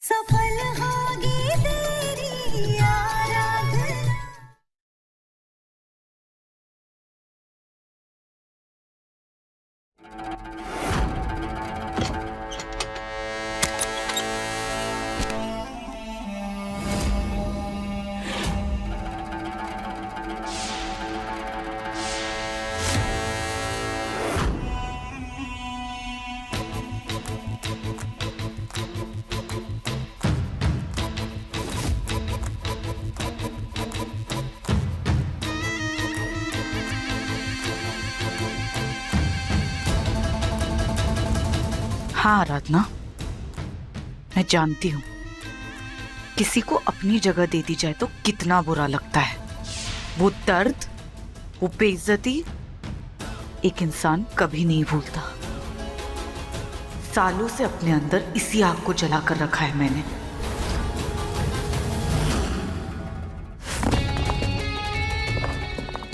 सफल होगी तेरी आराधना। हाँ आराधना, मैं जानती हूँ किसी को अपनी जगह दे दी जाए तो कितना बुरा लगता है। वो दर्द, वो बेइज्जती एक इंसान कभी नहीं भूलता। सालों से अपने अंदर इसी आग को जला कर रखा है मैंने।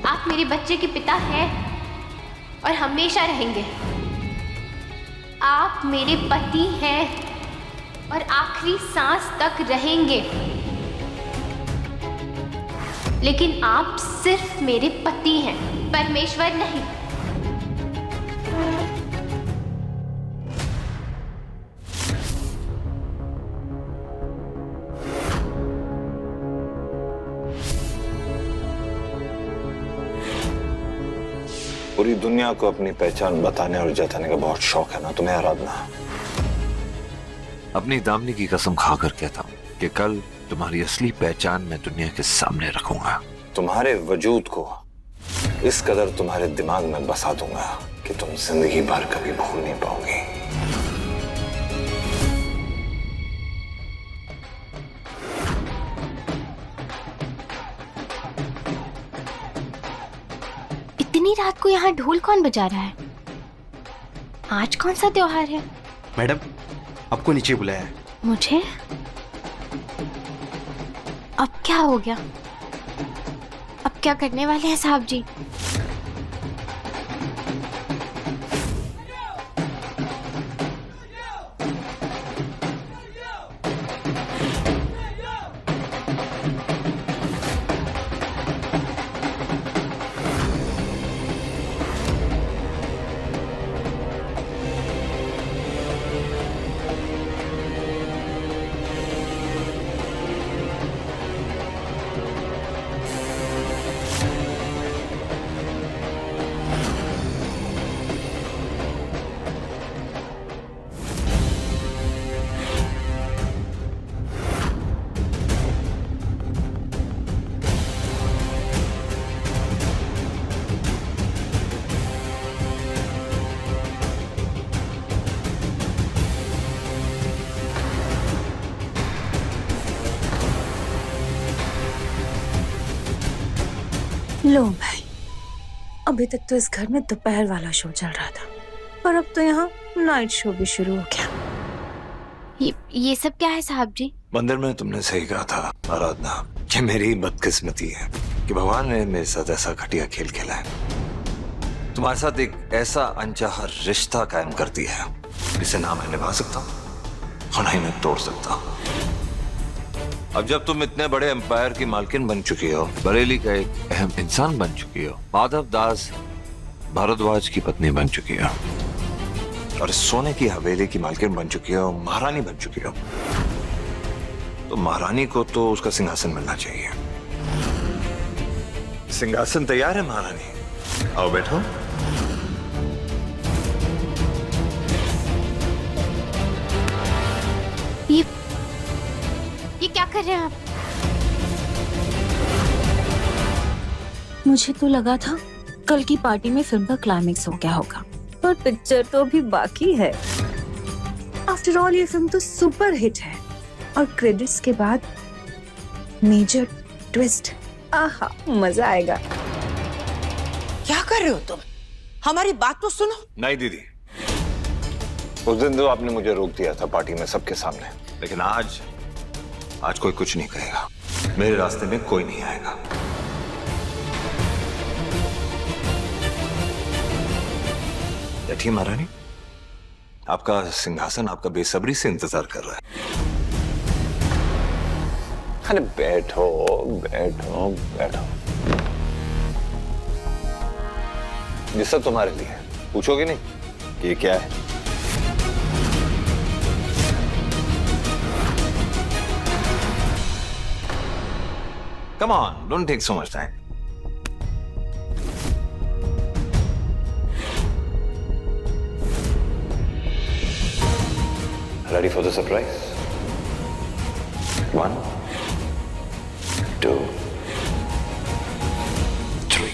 आप मेरे बच्चे के पिता हैं और हमेशा रहेंगे। आप मेरे पति हैं और आखिरी सांस तक रहेंगे। लेकिन आप सिर्फ मेरे पति हैं, परमेश्वर नहीं। पूरी दुनिया को अपनी पहचान बताने और जताने का बहुत शौक है ना तुम्हें आराधना? अपनी दामनी की कसम खाकर कहता हूँ कि कल तुम्हारी असली पहचान मैं दुनिया के सामने रखूंगा। तुम्हारे वजूद को इस कदर तुम्हारे दिमाग में बसा दूंगा कि तुम जिंदगी भर कभी भूल नहीं पाओगी। इतनी रात को यहाँ ढोल कौन बजा रहा है? आज कौन सा त्योहार है? मैडम, आपको नीचे बुलाया है। मुझे? अब क्या हो गया? अब क्या करने वाले हैं साहब जी? लो भाई, अभी तक तो इस घर में दोपहर वाला शो चल रहा था, पर अब तो यहाँ नाइट शो भी शुरू हो गया। ये सब क्या है साहब जी? मंदिर में तुमने सही कहा था आराधना कि मेरी बदकिस्मती है कि भगवान ने मेरे साथ ऐसा घटिया खेल खेला है। तुम्हारे साथ एक ऐसा अनचाहा रिश्ता कायम कर दिया है जिसे ना मैं निभा सकता और ना ही मैं तोड़ सकता। अब जब तुम इतने बड़े एम्पायर की मालकिन बन चुकी हो, बरेली का एक अहम इंसान बन चुकी हो, माधव दास भारद्वाज की पत्नी बन चुकी हो और सोने की हवेली की मालकिन बन चुकी हो, महारानी बन चुकी हो, तो महारानी को तो उसका सिंहासन मिलना चाहिए। सिंहासन तैयार है महारानी, आओ बैठो। ये क्या कर रहे हैं आप? मुझे तो लगा था कल की पार्टी में फिल्म का क्लाइमेक्स हो गया होगा, पर पिक्चर तो अभी बाकी है। आफ्टर ऑल ये फिल्म तो सुपर हिट है और क्रेडिट्स के बाद मेजर ट्विस्ट। आहा, मजा आएगा। क्या कर रहे हो तुम? हमारी बात तो सुनो। नहीं दीदी, उस दिन तो आपने मुझे रोक दिया था पार्टी में सबके सामने, लेकिन आज कोई कुछ नहीं कहेगा। मेरे रास्ते में कोई नहीं आएगा। बैठिए महारानी, आपका सिंहासन आपका बेसब्री से इंतजार कर रहा है। अरे बैठो बैठो बैठो। ये सब तुम्हारे लिए। पूछोगे नहीं ये क्या है? Come on, don't take so much time. Ready for the surprise? 1, 2, 3.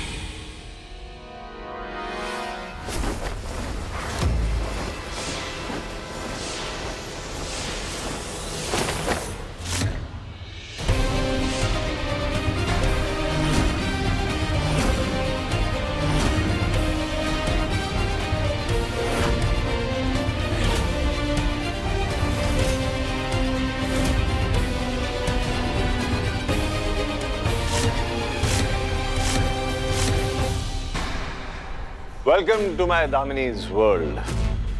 Welcome to my Damini's world.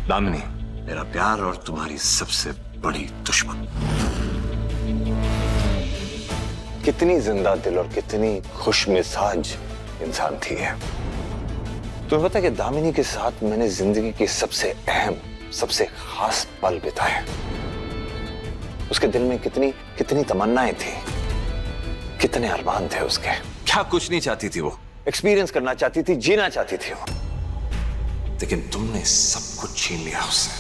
Damini मेरा प्यार और तुम्हारी सबसे बड़ी दुश्मन। कितनी जिंदा दिल और कितनी खुश मिजाज इंसान थी है। तुम्हें पता है कि दामिनी के साथ मैंने जिंदगी के सबसे अहम सबसे खास पल बिताए। उसके दिल में कितनी कितनी तमन्नाएं थी, कितने अरमान थे उसके। क्या कुछ नहीं चाहती थी वो, एक्सपीरियंस करना चाहती थी, जीना चाहती थी वो, लेकिन तुमने सब कुछ छीन लिया उससे।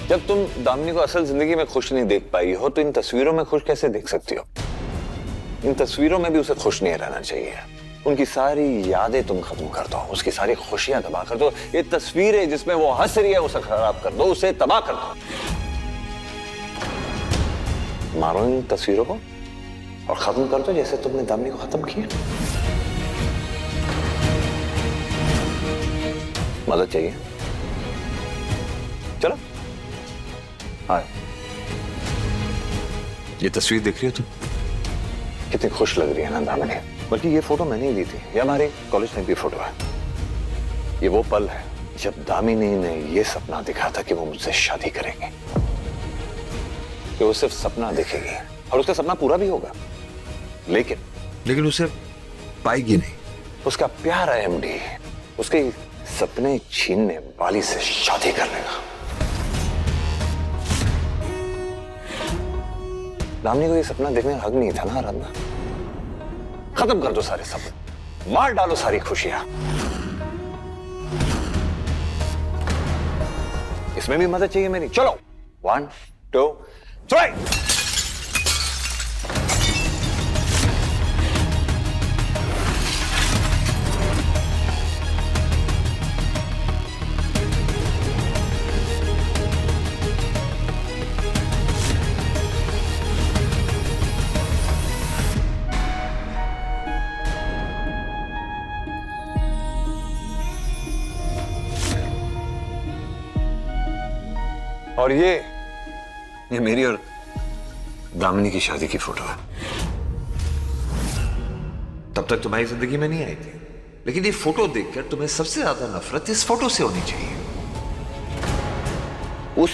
जब तुम दामिनी को असल जिंदगी में खुश नहीं देख पाई हो तो इन तस्वीरों में खुश कैसे देख सकती हो? इन तस्वीरों में भी उसे खुश नहीं रहना चाहिए। उनकी सारी यादें तुम खत्म कर दो, उसकी सारी खुशियां तबाह कर दो। ये तस्वीरें जिसमें वो हंस रही है उसे खराब कर दो, उसे तबाह कर दो। मारो इन तस्वीरों को और खत्म कर दो जैसे तुमने दामिनी को खत्म किया। मदद चाहिए? चलो हाँ, ये तस्वीर देख रही हो तुम? कितनी खुश लग रही है ना दामिनी। बल्कि ये फोटो मैंने ही ली थी, ये हमारे कॉलेज में भी फोटो है। ये वो पल है जब दामिनी ने ये सपना देखा था कि वो मुझसे शादी करेंगे, कि वो सिर्फ सपना देखेगी और उसका सपना पूरा भी होगा, लेकिन उसे पाएगी नहीं। उसका प्यारा एमडी उसके सपने छीनने वाली से शादी कर लेगा। दामिनी को ये सपना देखने का हक नहीं था ना आराधना। खत्म कर दो सारे सपने, मार डालो सारी खुशियां। इसमें भी मदद चाहिए मेरी? चलो 1, 2, 3। और ये मेरी और दामिनी की शादी की फोटो है। तब तक तुम्हारी जिंदगी में नहीं आई थी, लेकिन ये फोटो देखकर तुम्हें सबसे ज्यादा नफरत इस फोटो से होनी चाहिए। उस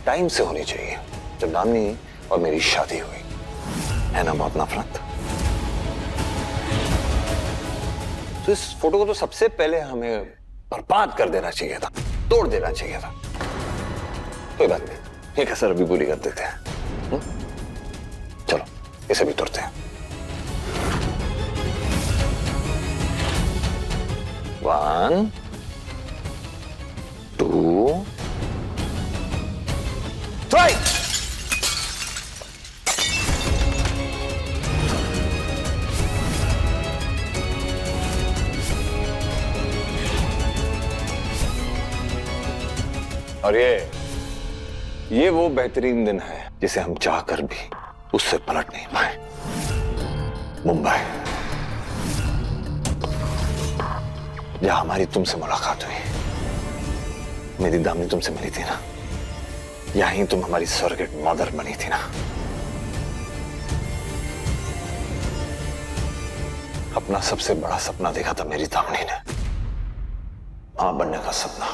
टाइम से होनी चाहिए जब दामिनी और मेरी शादी हुई, है ना बहुत नफरत। तो इस फोटो को तो सबसे पहले हमें बर्बाद कर देना चाहिए था, तोड़ देना चाहिए था। कोई बात नहीं, एक असर अभी पूरी कर देते हैं। चलो इसे भी तोड़ते हैं। 1, 2, 3। और ये वो बेहतरीन दिन है जिसे हम चाहकर भी उससे पलट नहीं पाए। मुंबई, जहां हमारी तुमसे मुलाकात हुई, मेरी दामिनी तुमसे मिली थी ना, यहीं तुम हमारी सर्किट मदर बनी थी ना। अपना सबसे बड़ा सपना देखा था मेरी दामिनी ने, मां बनने का सपना,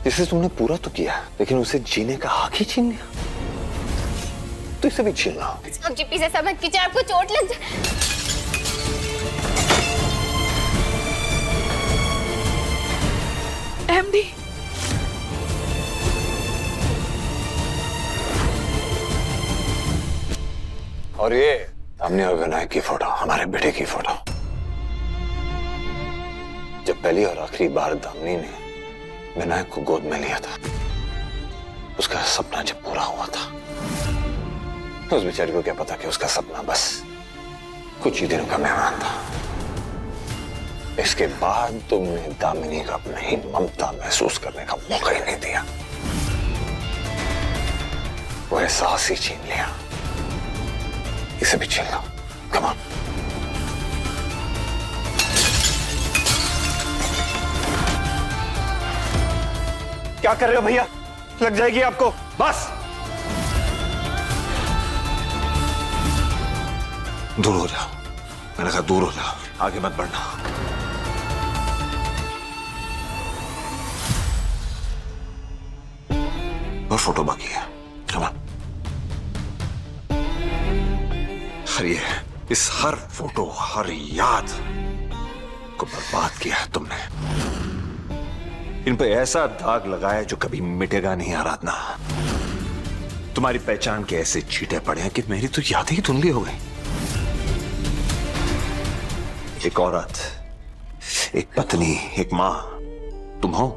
जिसे तुमने पूरा तो किया लेकिन उसे जीने का हक ही छीन लिया। तो इसे भी छीनना। आपके पीछे समझ कीजिए, आपको चोट लग जाए। एमडी, और ये दामिनी और विनायक की फोटो, हमारे बेटे की फोटो। जब पहली और आखिरी बार दामिनी ने विनायक को गोद में लिया था, उसका सपना जब पूरा हुआ था, तो उस बेचारी को क्या पता कि उसका सपना बस कुछ ही दिनों का मेहमान था। इसके बाद तुमने दामिनी का अपनी ममता महसूस करने का मौका ही नहीं दिया, वो एहसास ही छीन लिया। इसे भी छीन लो, कम ऑन। क्या कर रहे हो भैया? लग जाएगी आपको। बस दूर हो जाओ, मैंने कहा दूर हो जाओ, आगे मत बढ़ना। और फोटो बाकी है, कम ऑन। और ये इस हर फोटो, हर याद को बर्बाद किया है तुमने। इन पे ऐसा दाग लगाया जो कभी मिटेगा नहीं आराधना। तुम्हारी पहचान के ऐसे छींटे पड़े हैं कि मेरी तो यादें ही धुंधली हो गई। एक औरत, एक पत्नी, एक मां तुम हो,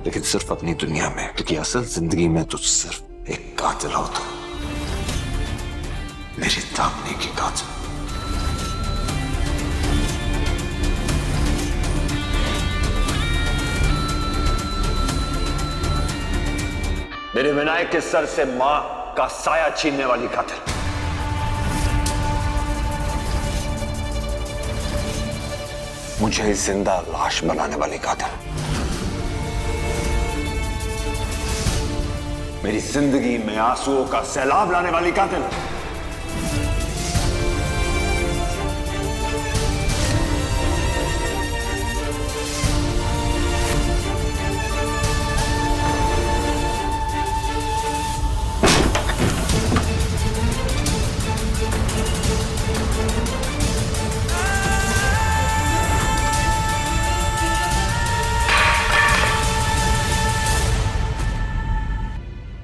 लेकिन सिर्फ अपनी दुनिया में, क्योंकि असल जिंदगी में तो सिर्फ एक कातिल हो तुम, मेरी दामिनी की कातिल। मेरे विनायक के सर से मां का साया छीनने वाली कातिल। मुझे जिंदा लाश बनाने वाली कातिल। मेरी जिंदगी में आंसुओं का सैलाब लाने वाली कातिल।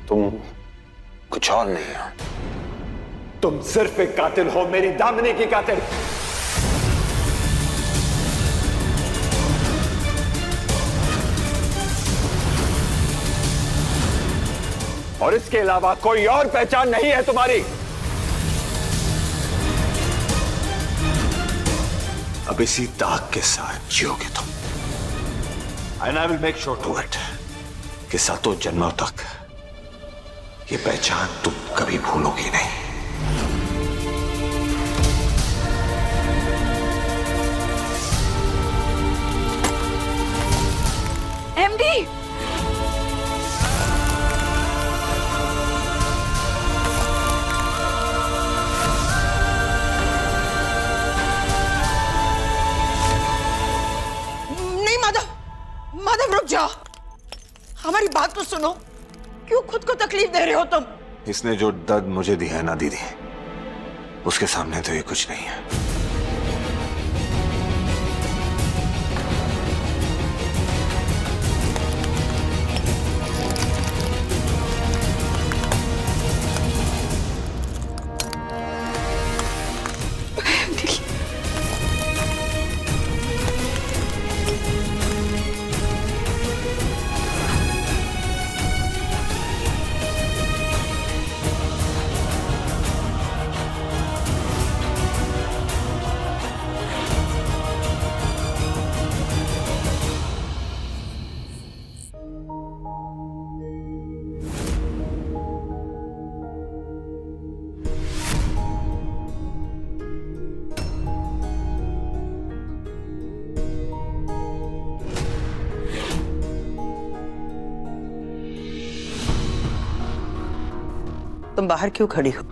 तुम कुछ और नहीं हो, तुम सिर्फ एक कातिल हो, मेरी दामिनी की कातिल। और इसके अलावा कोई और पहचान नहीं है तुम्हारी। अब इसी दाग के साथ जियोगे तुम। And I will make sure to it कि सातों जन्मों तक ये पहचान तुम कभी भूलोगी नहीं। एमडी, नहीं माधव, माधव रुक जाओ, हमारी बात तो सुनो। क्यों खुद को तकलीफ दे रहे हो तुम? इसने जो दर्द मुझे दी है ना दीदी, उसके सामने तो ये कुछ नहीं है। तुम बाहर क्यों खड़ी हो?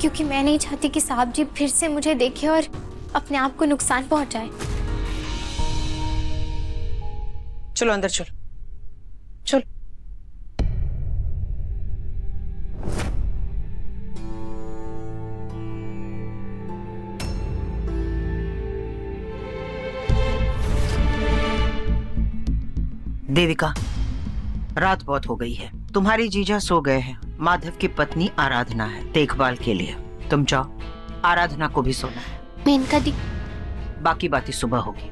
क्योंकि मैं नहीं चाहती कि साहब जी फिर से मुझे देखे और अपने आप को नुकसान पहुंचाए। चलो अंदर चलो, चलो। देविका, रात बहुत हो गई है। तुम्हारी जीजा सो गए हैं। माधव की पत्नी आराधना है देखभाल के लिए। तुम जाओ, आराधना को भी सोना है। मैं इनका बाकी बातें सुबह होगी।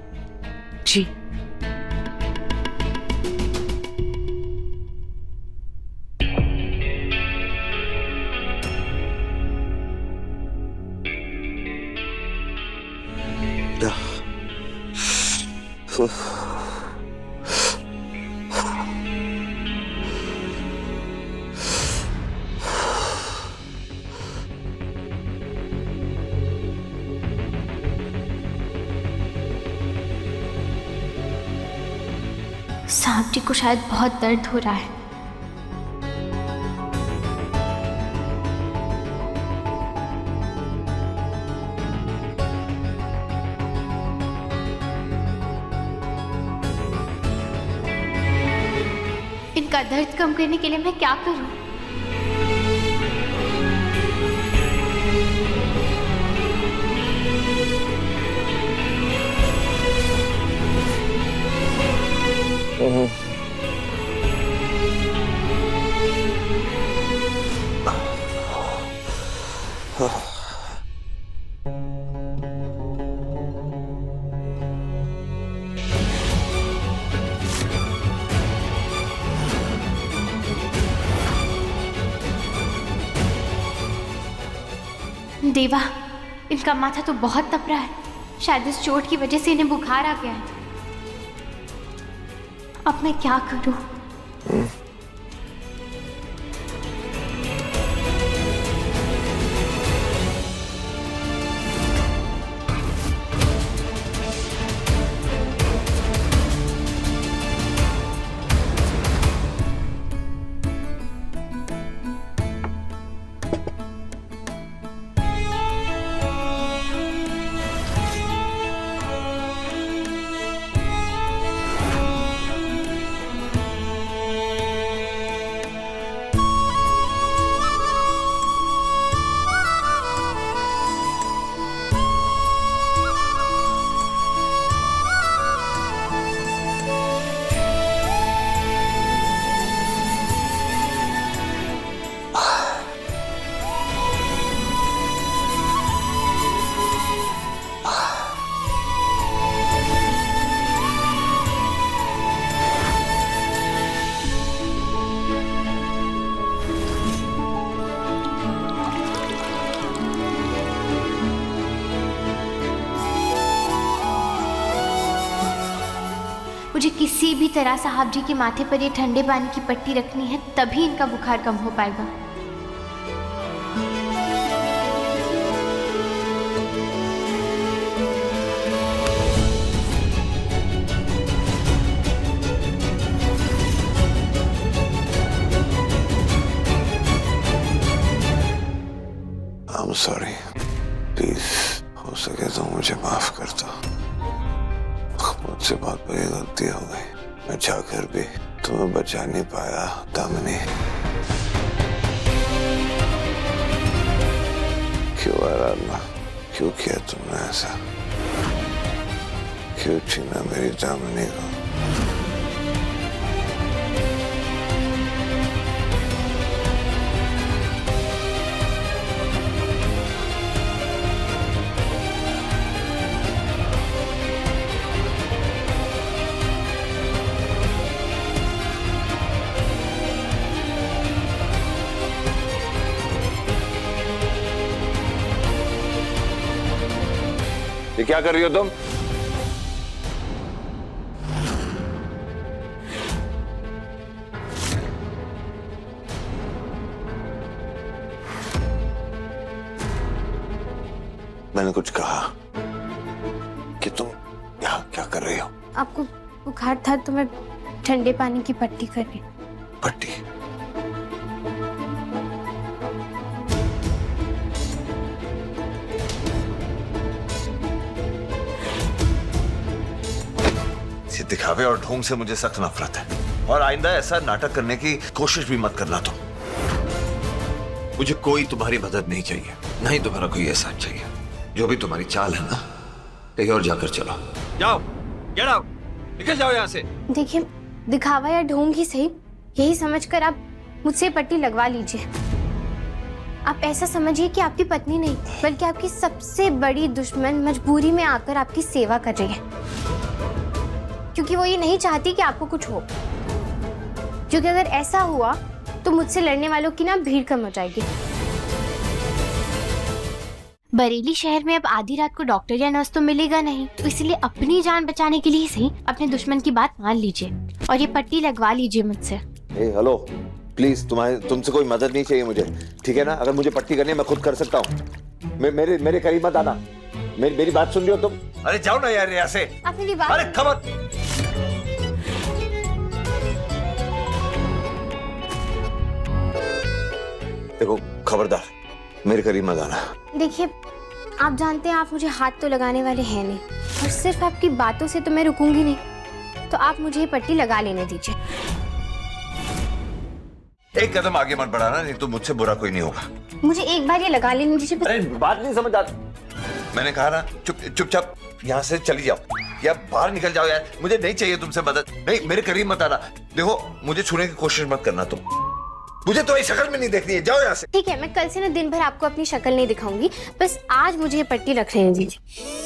जी। साहब जी को शायद बहुत दर्द हो रहा है। इनका दर्द कम करने के लिए मैं क्या करूं? देवा, इनका माथा तो बहुत तप रहा है। शायद इस चोट की वजह से इन्हें बुखार आ गया है। अब मैं क्या करूं? मुझे किसी भी तरह साहब जी के माथे पर ये ठंडे पानी की पट्टी रखनी है, तभी इनका बुखार कम हो पाएगा। I'm sorry. प्लीज हो सके तो मुझे माफ कर दो। मुझसे बहुत बड़ी गलती हो गई। मैं चाहकर भी तुम्हें बचा नहीं पाया दामिनी। क्यों आराधना, क्यों किया तुमने ऐसा? क्यों छीना मेरी दामिनी को? ये क्या कर रही हो तुम? मैंने कुछ कहा कि तुम यहाँ क्या कर रही हो? आपको बुखार था तो मैं ठंडे पानी की पट्टी कर रही। पट्टी? दिखावे और ढोंग से मुझे सख्त नफरत है, और आइंदा ऐसा नाटक करने की कोशिश भी मत करना तुम। मुझे कोई तुम्हारी मदद नहीं चाहिए, नहीं तुम्हारा कोई एहसान चाहिए। जो भी तुम्हारी चाल है ना, कहीं और जाकर चलो। जाओ, गेट आउट, निकल जाओ यहाँ से। देखिए, दिखावा या ढोंग ही सही, यही समझकर आप मुझसे पट्टी लगवा लीजिए। आप ऐसा समझिए कि आपकी पत्नी नहीं, बल्कि आपकी सबसे बड़ी दुश्मन मजबूरी में आकर आपकी सेवा कर रही है, क्योंकि वो ये नहीं चाहती कि आपको कुछ हो। क्योंकि अगर ऐसा हुआ तो मुझसे लड़ने वालों की ना भीड़ कम हो जाएगी। बरेली शहर में अब आधी रात को डॉक्टर या नर्स तो मिलेगा नहीं, तो इसलिए अपनी जान बचाने के लिए सही अपने दुश्मन की बात मान लीजिए और ये पट्टी लगवा लीजिए मुझसे। हेलो, प्लीज तुमसे कोई मदद नहीं चाहिए मुझे, ठीक है ना? अगर मुझे पट्टी करनी है मैं खुद कर सकता हूँ। मेरे करीब मत आना। मेरी बात सुन रही हो तुम? अरे जाओ ना यार यहाँ से। आप मेरी बात, अरे खबर, देखो खबरदार, मेरे करीब मत आना। देखिए, आप जानते हैं आप मुझे हाथ तो लगाने वाले हैं नहीं, और सिर्फ आपकी बातों से तो मैं रुकूंगी नहीं, तो आप मुझे ये पट्टी लगा लेने दीजिए। एक कदम आगे मत बढ़ाना, नहीं तो मुझसे बुरा कोई नहीं होगा। मुझे एक बार ये लगा लेने दीजिए बस। अरे बात नहीं समझ आती। मैंने कहा ना, चुपचाप यहाँ से चली जाओ या बाहर निकल जाओ यार। मुझे नहीं चाहिए तुमसे मदद। नहीं, मेरे करीब मत आना। देखो, मुझे छूने की कोशिश मत करना तुम। मुझे तो ये शक्ल में नहीं देखनी है, जाओ यहाँ से। ठीक है, मैं कल से ना दिन भर आपको अपनी शक्ल नहीं दिखाऊंगी, बस आज मुझे ये पट्टी रख लेने दीजिए।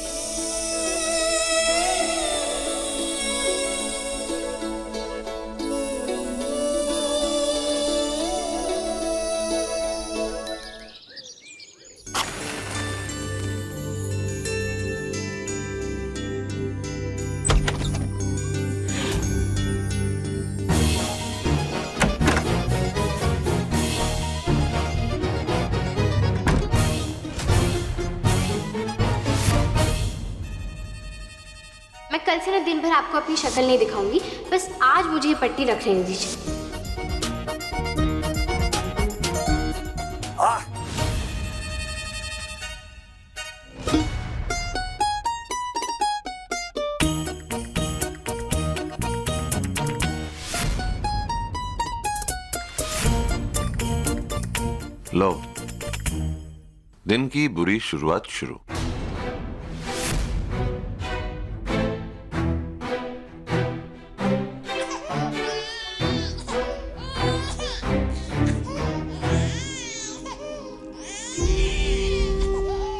मैं कल से ना दिन भर आपको अपनी शक्ल नहीं दिखाऊंगी, बस आज मुझे ये पट्टी रख लेने दीजिए। लो, दिन की बुरी शुरुआत शुरू।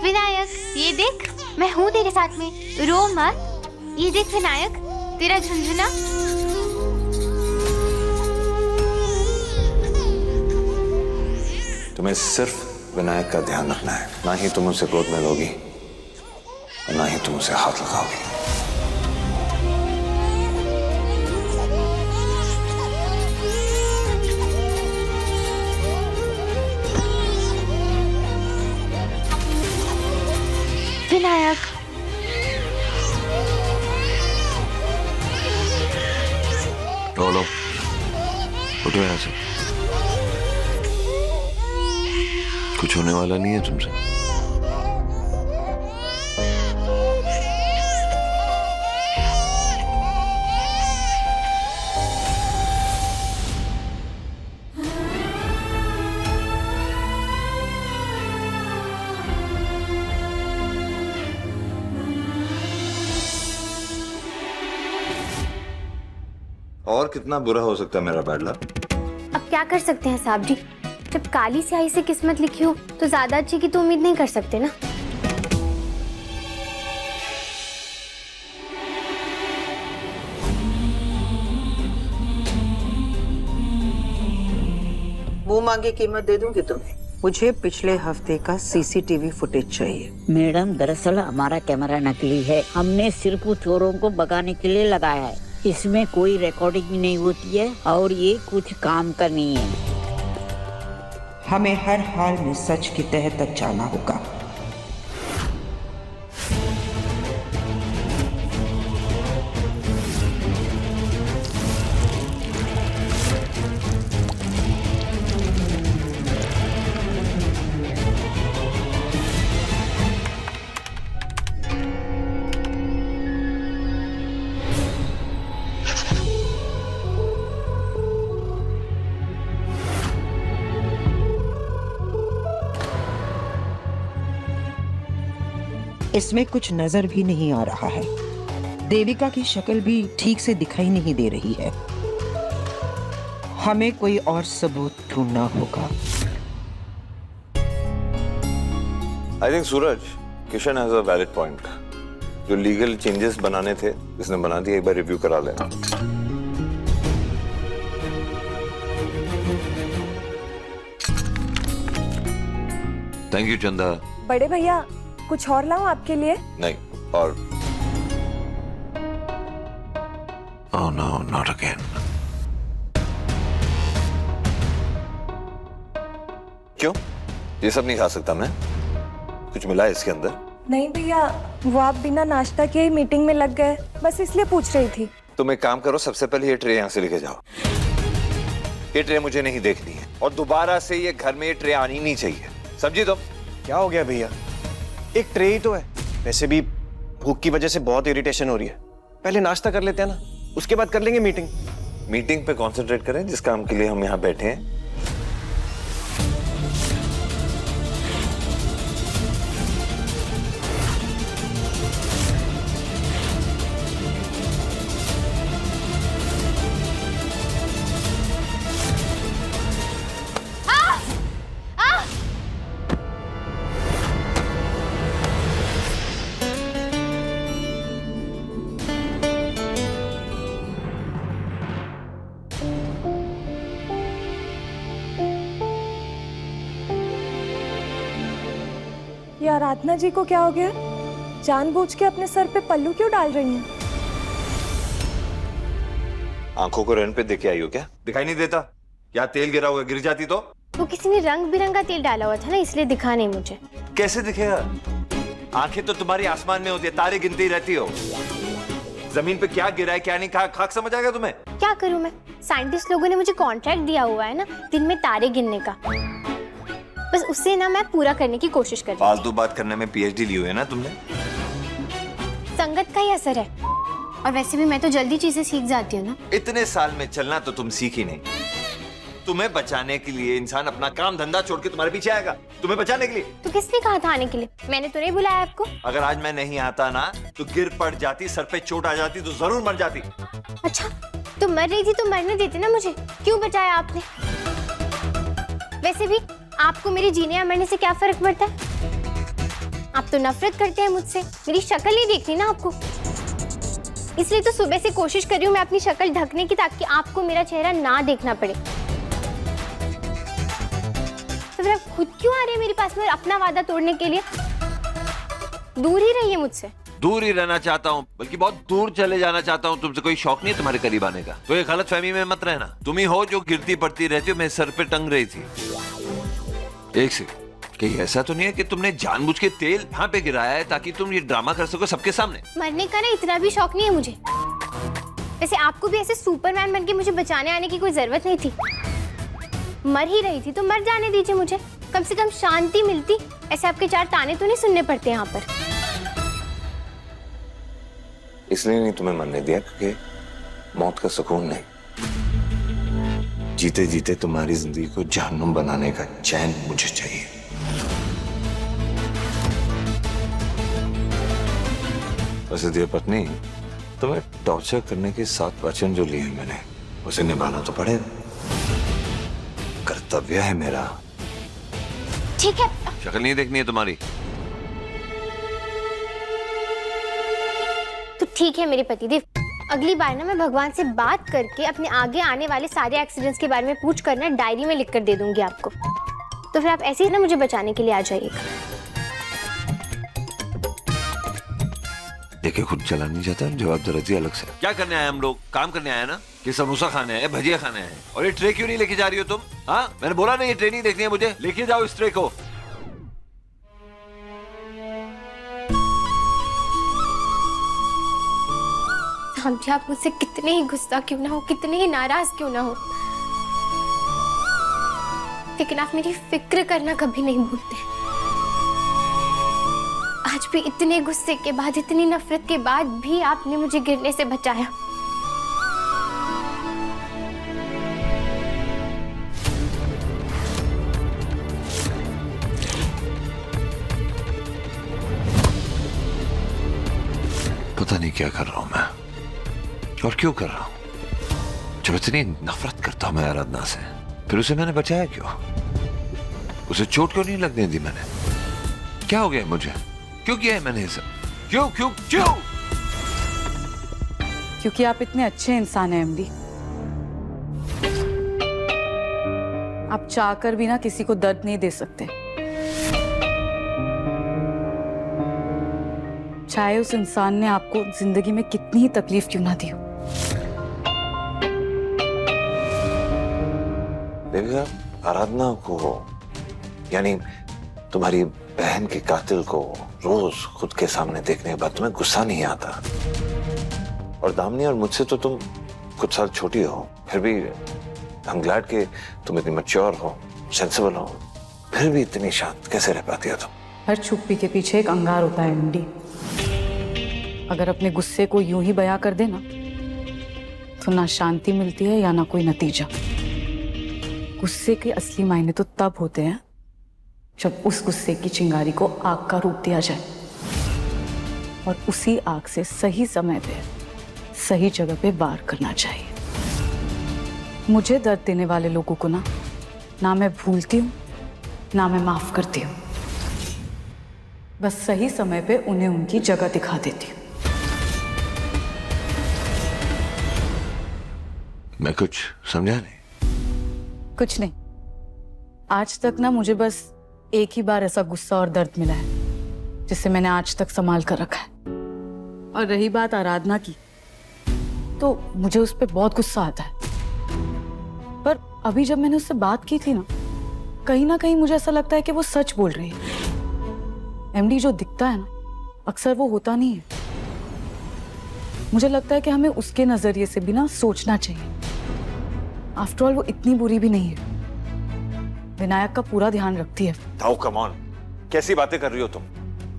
विनायक, ये देख, मैं हूँ तेरे साथ में, रो मत। ये देख विनायक, तेरा झुंझुना। तुम्हें सिर्फ विनायक का ध्यान रखना है, ना ही तुम उसे गोद में लोगी और ना ही तुम उसे हाथ लगाओगी। विनायक, लो, उठो यहाँ से। कुछ होने वाला नहीं है तुमसे। और कितना बुरा हो सकता है मेरा बैड लक? अब क्या कर सकते हैं साहब जी, जब काली स्याही से किस्मत लिखी हो तो ज्यादा अच्छी की तो उम्मीद नहीं कर सकते ना। मुंह मांगी कीमत दे दूंगी तुम्हें। मुझे पिछले हफ्ते का सीसीटीवी फुटेज चाहिए। मैडम, दरअसल हमारा कैमरा नकली है, हमने सिर्फ चोरों को भगाने के लिए लगाया है। इसमें कोई रिकॉर्डिंग नहीं होती है और ये कुछ काम का नहीं है। हमें हर हाल में सच की तह तक जाना होगा। इसमें कुछ नजर भी नहीं आ रहा है। देविका की शक्ल भी ठीक से दिखाई नहीं दे रही है। हमें कोई और सबूत ढूंढना होगा। I think Suraj, Kishan has a valid point. जो लीगल चेंजेस बनाने थे इसने बना दिए, एक बार रिव्यू करा लेना। थैंक यू चंदा। बड़े भैया कुछ और लाऊं आपके लिए? नहीं, और ओह नो, नॉट अगेन। क्यों? ये सब नहीं खा सकता मैं? कुछ मिला है इसके अंदर? नहीं भैया, वो आप बिना नाश्ता के ही मीटिंग में लग गए, बस इसलिए पूछ रही थी। तुम एक काम करो, सबसे पहले ये ट्रे यहाँ से लेके जाओ। ये ट्रे मुझे नहीं देखनी है और दोबारा से ये घर में ये ट्रे आनी नहीं चाहिए, समझी तुम? क्या हो गया भैया? एक ट्रे ही तो है। वैसे भी भूख की वजह से बहुत इरिटेशन हो रही है। पहले नाश्ता कर लेते हैं ना, उसके बाद कर लेंगे मीटिंग। मीटिंग पे कंसंट्रेट करें जिस काम के लिए हम यहाँ बैठे हैं। ये आराधना जी को क्या हो गया? जानबूझ के अपने सर पे पल्लू क्यों डाल रही हैं? आंखों को रन पे देके आई हो क्या? दिखाई नहीं देता? क्या तेल गिरा हुआ, गिर जाती तो? वो किसी ने रंग बिरंगा तेल डाला हुआ था ना, इसलिए दिखा नहीं मुझे। कैसे दिखेगा? आंखें तो तुम्हारी आसमान में होती है, तारे गिनती रहती हो। जमीन पे क्या गिरा है क्या नहीं, खाक समझ आएगा तुम्हें? क्या करूं मैं? साइंटिस्ट लोगों ने मुझे कॉन्ट्रैक्ट दिया हुआ है ना दिन में तारे गिनने का, बस उससे ना मैं पूरा करने की कोशिश कर रही हूं। फालतू बात करने में पीएचडी ली हुई है ना तुमने? संगत का ही असर है, और वैसे भी मैं तो जल्दी चीजें सीख जाती हूँ ना। इतने साल में चलना तो तुम सीखी नहीं। तुम्हें बचाने के लिए इंसान अपना काम धंधा छोड़ के तुम्हारे पीछे आएगा, तुम्हें बचाने के लिए। तो किसने कहा था आने के लिए? मैंने तो नहीं बुलाया आपको। अगर आज मैं नहीं आता ना तो गिर पड़ जाती, सर पे चोट आ जाती तो जरूर मर जाती। अच्छा, तो मर रही थी तो मरने देते ना मुझे, क्यों बचाया आपने? वैसे भी आपको मेरे जीने या मरने से क्या फर्क पड़ता है? आप तो नफरत करते हैं मुझसे, मेरी शक्ल नहीं देखनी ना आपको, इसलिए तो सुबह से कोशिश कर रही हूँ मैं अपनी शक्ल ढकने की, ताकि आपको मेरा चेहरा ना देखना पड़े। तो फिर आप खुद क्यों आ रहे हैं मेरे पास में अपना वादा तोड़ने के लिए? दूर ही रहिए मुझसे। दूर ही रहना चाहता हूँ, बल्कि बहुत दूर चले जाना चाहता हूँ। तुमसे कोई शौक नहीं है तुम्हारे करीब आने का? तो ये गलतफहमी में मत रहना। तुम ही हो जो गिरती पड़ती रहती हो, मेरे सर पे टंग रही थी। एक से कहीं ऐसा तो नहीं है कि तुमने जानबूझ के तेल यहाँ पे गिराया है ताकि तुम ये ड्रामा कर सको सबके सामने? मरने का ना इतना भी शौक नहीं है मुझे। वैसे आपको भी ऐसे सुपरमैन बनके मुझे बचाने आने की कोई जरूरत नहीं थी। मर ही रही थी तो मर जाने दीजिए मुझे, कम से कम शांति मिलती। ऐसे आपके चार ताने तो नहीं सुनने पड़ते यहाँ पर। इसलिए नहीं तुम्हें मरने दिया क्योंकि मौत का सुकून नहीं, जीते जीते तुम्हारी जिंदगी को जहन्नुम बनाने का चैन मुझे चाहिए। वैसे देव पत्नी, तुम्हें टॉर्चर करने के 7 वचन जो लिए मैंने, उसे निभाना तो पड़ेगा, कर्तव्य है मेरा। ठीक है। शक्ल नहीं देखनी है तुम्हारी? तो ठीक है मेरे पतिदेव, अगली बार ना मैं भगवान से बात करके अपने आगे आने वाले सारे एक्सीडेंट्स के बारे में पूछ कर ना डायरी में लिख कर दे दूंगी आपको। तो फिर आप ऐसे ही ना मुझे बचाने के लिए आ जाइएगा। देखे खुद चला नहीं जाता, जवाब दरअसल अलग से। क्या करने आए हम लोग? काम करने आए ना, कि समोसा खाने आए, भजिया खाने आए? और ये ट्रे क्यों नहीं लेके जा रही हो तुम? हाँ, मैंने बोला नहीं ये ट्रे नहीं देखनी है मुझे, लेके जाओ इस ट्रे को। समझे, आप मुझसे कितने ही गुस्सा क्यों ना हो, कितने ही नाराज क्यों ना हो, लेकिन आप मेरी फिक्र करना कभी नहीं भूलते। आज भी इतने गुस्से के बाद, इतनी नफरत के बाद भी आपने मुझे गिरने से बचाया। नहीं क्या कर रहा हूं मैं और क्यों कर रहा हूं। जब इतनी नफरत करता हूं मैं आराधना से, फिर उसे मैंने बचाया क्यों? उसे चोट क्यों नहीं लगने दी मैंने? क्या हो गया मुझे? क्यों किया है मैंने ये सब? क्यों क्यों क्यों? क्योंकि आप इतने अच्छे इंसान हैं एमडी। आप चाहकर भी ना किसी को दर्द नहीं दे सकते, चाहे उस इंसान ने आपको जिंदगी में कितनी ही तकलीफ क्यों ना दी हो। देविका, आराधना को यानी तुम्हारी बहन के कातिल को रोज खुद के सामने देखने के बाद तुम्हें गुस्सा नहीं आता? और दामिनी और मुझसे तो तुम कुछ साल छोटी हो, फिर भी आई एम ग्लैड कि तुम इतनी मैच्योर हो, सेंसिबल हो, फिर भी इतनी शांत कैसे रह पाती हो तुम? हर चुप्पी के पीछे एक अंगार होता है एमडी। अगर अपने गुस्से को यूं ही बयां कर देना तो ना शांति मिलती है या ना कोई नतीजा। गुस्से के असली मायने तो तब होते हैं जब उस गुस्से की चिंगारी को आग का रूप दिया जाए और उसी आग से सही समय पे सही जगह पे वार करना चाहिए। मुझे दर्द देने वाले लोगों को ना मैं भूलती हूँ ना मैं माफ करती हूँ, बस सही समय पे उन्हें उनकी जगह दिखा देती हूँ। मैं कुछ समझा नहीं। कुछ नहीं, आज तक ना मुझे बस एक ही बार ऐसा गुस्सा और दर्द मिला है जिसे मैंने आज तक संभाल कर रखा है। और रही बात आराधना की, तो मुझे उस पर बहुत गुस्सा आता है, पर अभी जब मैंने उससे बात की थी ना कहीं मुझे ऐसा लगता है कि वो सच बोल रही है। एमडी, जो दिखता है ना अक्सर वो होता नहीं है। मुझे लगता है कि हमें उसके नजरिए से भी ना सोचना चाहिए। आफ्टर ऑल वो इतनी बुरी भी नहीं है, विनायक का पूरा ध्यान रखती है। ताऊ कम ऑन, कैसी बातें कर रही हो तुम?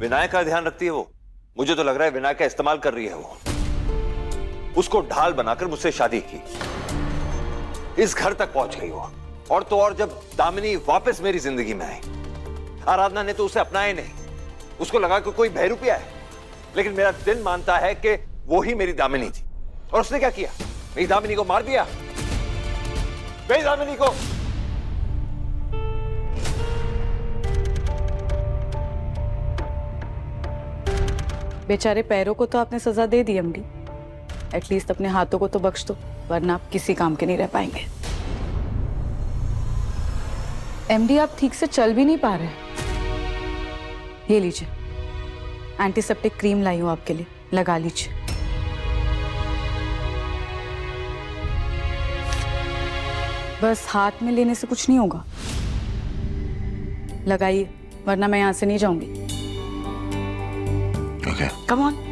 विनायक का ध्यान रखती है वो? मुझे तो लग रहा है विनायक का इस्तेमाल कर रही है वो। उसको ढाल बनाकर मुझसे शादी की, इस घर तक पहुंच गई वो। और तो और जब दामिनी वापस मेरी जिंदगी में आई, आराधना ने तो उसे अपनाया नहीं, उसको लगा कि कोई बहरूपिया है। लेकिन मेरा दिल मानता है कि वो ही मेरी दामिनी थी। और उसने क्या किया? मेरी दामिनी को मार दिया। मेरी दामिनी को बेचारे पैरों को तो आपने सजा दे दी एमडी, एटलीस्ट अपने हाथों को तो बख्श दो, वरना आप किसी काम के नहीं रह पाएंगे। एमडी, आप ठीक से चल भी नहीं पा रहे। ये लीजिए, एंटीसेप्टिक क्रीम लाई हूं आपके लिए, लगा लीजिए। बस हाथ में लेने से कुछ नहीं होगा, लगाइए, वरना मैं यहां से नहीं जाऊंगी। Okay, come on.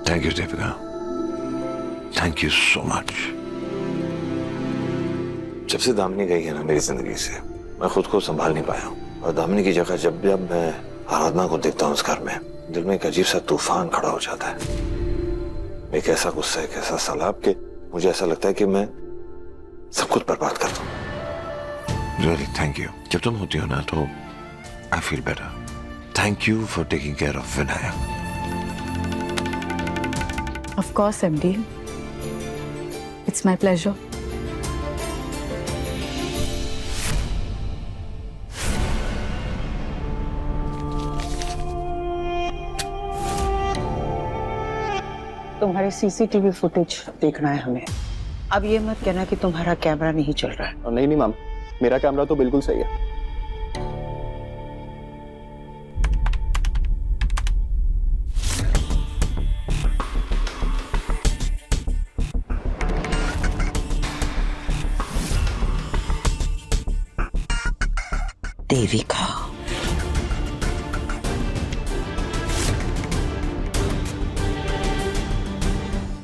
Thank you Deepika, thank you so much. जब से दामिनी गई है ना मेरी जिंदगी से, मैं खुद को संभाल नहीं पाया हूं। और दामिनी की जगह जब जब मैं आराधना को देखता हूं उस घर में, दिल में एक अजीब सा तूफान खड़ा हो जाता है। एक ऐसा गुस्सा, एक ऐसा सैलाब कि मुझे ऐसा लगता है कि मैं सब कुछ बर्बाद कर दूं। Really thank you. जब तुम होती हो ना तो I feel better. Thank you for taking care of Vinayak. Of course, MD. It's my pleasure. तुम्हारे सीसीटीवी फुटेज देखना है हमें। अब ये मत कहना कि तुम्हारा कैमरा नहीं चल रहा है। नहीं मैम, मेरा कैमरा तो बिल्कुल सही है। देविका,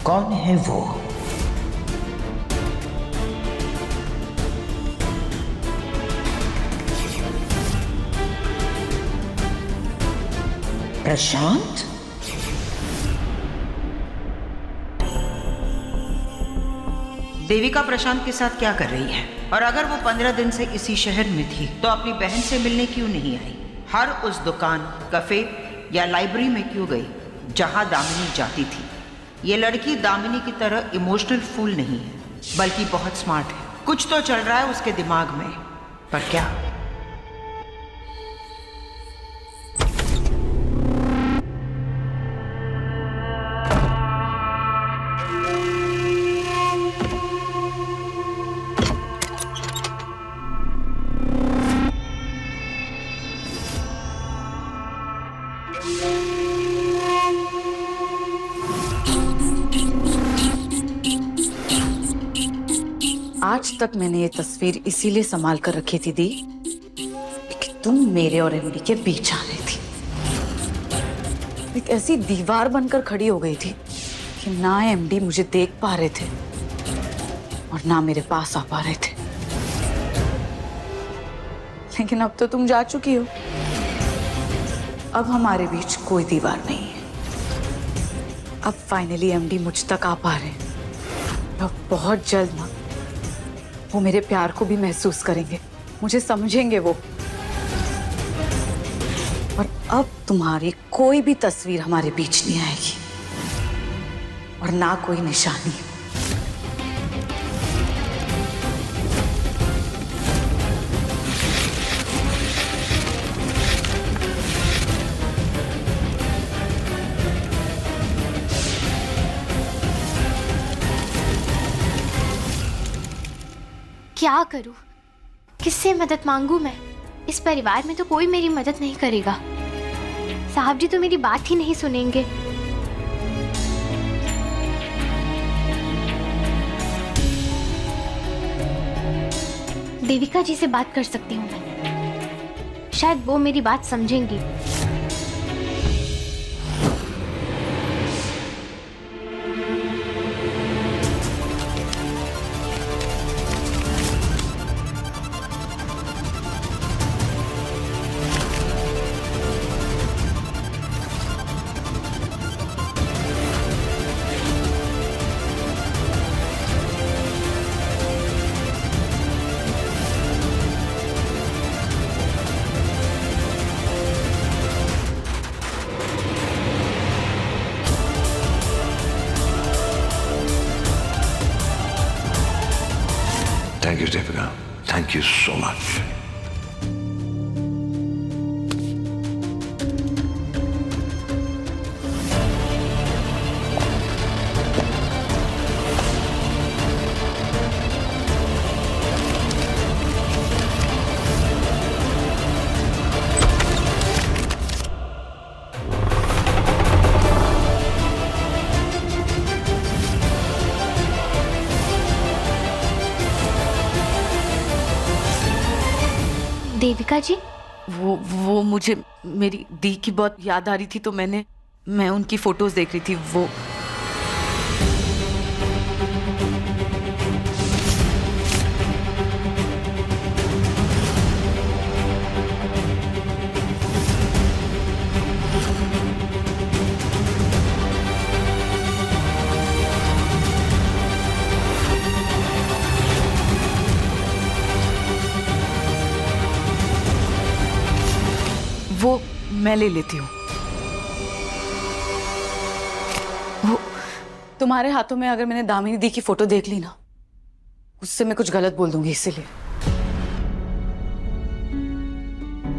कौन है वो? प्रशांत? देविका प्रशांत के साथ क्या कर रही है? और अगर वो 15 दिन से इसी शहर में थी तो अपनी बहन से मिलने क्यों नहीं आई? हर उस दुकान, कैफे या लाइब्रेरी में क्यों गई जहां दामिनी जाती थी? ये लड़की दामिनी की तरह इमोशनल फूल नहीं है, बल्कि बहुत स्मार्ट है। कुछ तो चल रहा है उसके दिमाग में, पर क्या? आज तक मैंने ये तस्वीर इसीलिए संभाल कर रखी थी दी कि तुम मेरे और एमडी के बीच आ रही थी। एक ऐसी दीवार बनकर खड़ी हो गई थी कि ना एमडी मुझे देख पा रहे थे और ना मेरे पास आ पा रहे थे। लेकिन अब तो तुम जा चुकी हो। अब हमारे बीच कोई दीवार नहीं है। अब फाइनली एमडी मुझ तक आ पा रहे हैं। अब बहुत जल्द ना वो मेरे प्यार को भी महसूस करेंगे, मुझे समझेंगे वो। और अब तुम्हारी कोई भी तस्वीर हमारे बीच नहीं आएगी और ना कोई निशानी। क्या करूं? किससे मदद मांगू मैं? इस परिवार में तो कोई मेरी मदद नहीं करेगा। साहब जी तो मेरी बात ही नहीं सुनेंगे। देविका जी से बात कर सकती हूँ मैं, शायद वो मेरी बात समझेंगी। Thank you, Deepika. Thank you so much. Devika जी, वो मुझे मेरी दी की बहुत याद आ रही थी तो मैं उनकी फोटोज देख रही थी। वो मैं ले लेती हूँ। वो तुम्हारे हाथों में अगर मैंने दामिनी दी की फोटो देख ली ना, उससे मैं कुछ गलत बोल दूंगी, इसीलिए।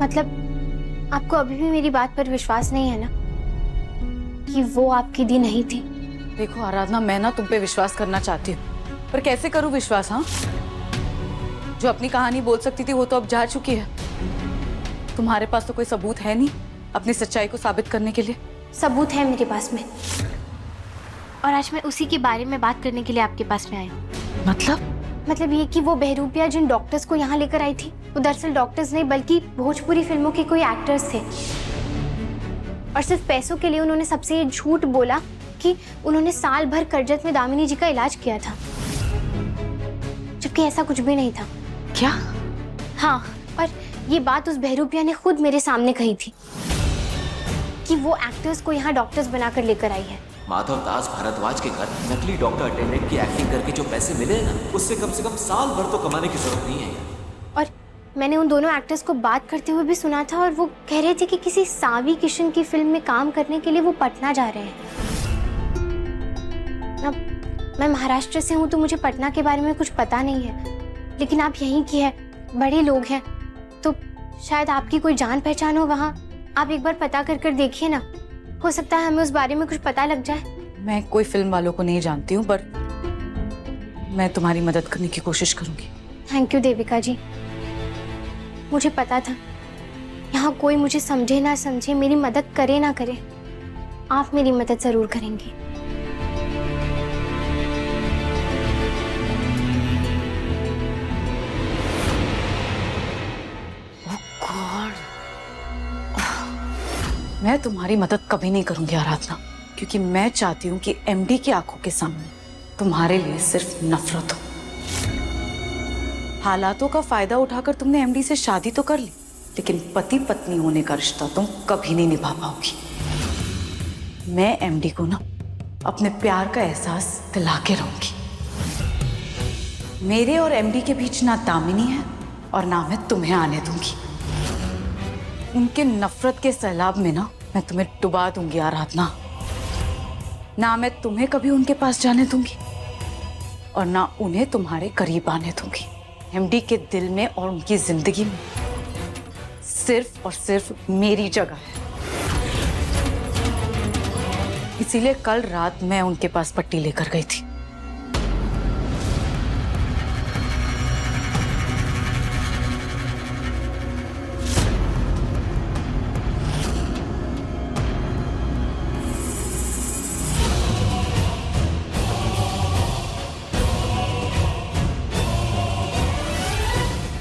मतलब आपको अभी भी मेरी बात पर विश्वास नहीं है ना कि वो आपकी दी नहीं थी? देखो आराधना, मैं ना तुम पे विश्वास करना चाहती हूँ, पर कैसे करूँ विश्वास? हाँ, जो अपनी कहानी बोल सकती थी वो तो अब जा चुकी है। तुम्हारे पास तो कोई सबूत है नहीं अपनी सच्चाई को साबित करने के लिए। सबूत है मेरे पास में, और आज मैं उसी के बारे में बात करने के लिए आपके पास में आई हूँ। मतलब ये कि वो बहरूपिया जिन डॉक्टर्स को यहाँ लेकर आई थी, वो दरअसल डॉक्टर्स नहीं बल्कि भोजपुरी फिल्मों के कोई एक्टर्स थे। और सिर्फ पैसों के लिए उन्होंने सबसे ये झूठ बोला कि उन्होंने साल भर करजत में दामिनी जी का इलाज किया था, जबकि ऐसा कुछ भी नहीं था। क्या? हाँ, और ये बात उस बहरूपिया ने खुद मेरे सामने कही थी। कि वो एक्टर्स को यहाँ डॉक्टर्स बनाकर लेकर आई है। माधव दास भारद्वाज के घर नकली डॉक्टर अटेंडेंट की एक्टिंग करके जो पैसे मिले ना, उससे कम से कम साल भर तो कमाने की जरूरत नहीं है। और मैंने उन दोनों एक्टर्स को बात करते हुए भी सुना था और वो कह रहे थे कि किसी सावी किशन की फिल्म में काम करने के लिए वो पटना जा रहे हैं। अब मैं महाराष्ट्र से हूँ तो मुझे पटना के बारे में कुछ पता नहीं है, लेकिन आप यहीं की है, बड़े लोग हैं, तो शायद आपकी कोई जान पहचान हो वहाँ। आप एक बार पता कर देखिए ना, हो सकता है हमें उस बारे में कुछ पता लग जाए। मैं कोई फिल्म वालों को नहीं जानती हूँ, पर मैं तुम्हारी मदद करने की कोशिश करूंगी। थैंक यू देविका जी। मुझे पता था यहाँ कोई मुझे समझे ना समझे, मेरी मदद करे ना करे, आप मेरी मदद जरूर करेंगी। मैं तुम्हारी मदद कभी नहीं करूंगी आराधना, क्योंकि मैं चाहती हूँ कि एमडी की आंखों के सामने तुम्हारे लिए सिर्फ नफरत हो। हालातों का फायदा उठाकर तुमने एमडी से शादी तो कर ली, लेकिन पति पत्नी होने का रिश्ता तुम कभी नहीं निभा पाओगी। मैं एमडी को ना अपने प्यार का एहसास दिला के रहूंगी। मेरे और एमडी के बीच ना दामिनी है और ना मैं तुम्हें आने दूंगी। उनके नफरत के सैलाब में ना मैं तुम्हें डुबा दूंगी आराधना। ना मैं तुम्हें कभी उनके पास जाने दूंगी और ना उन्हें तुम्हारे करीब आने दूंगी। एमडी के दिल में और उनकी जिंदगी में सिर्फ और सिर्फ मेरी जगह है। इसीलिए कल रात मैं उनके पास पट्टी लेकर गई थी।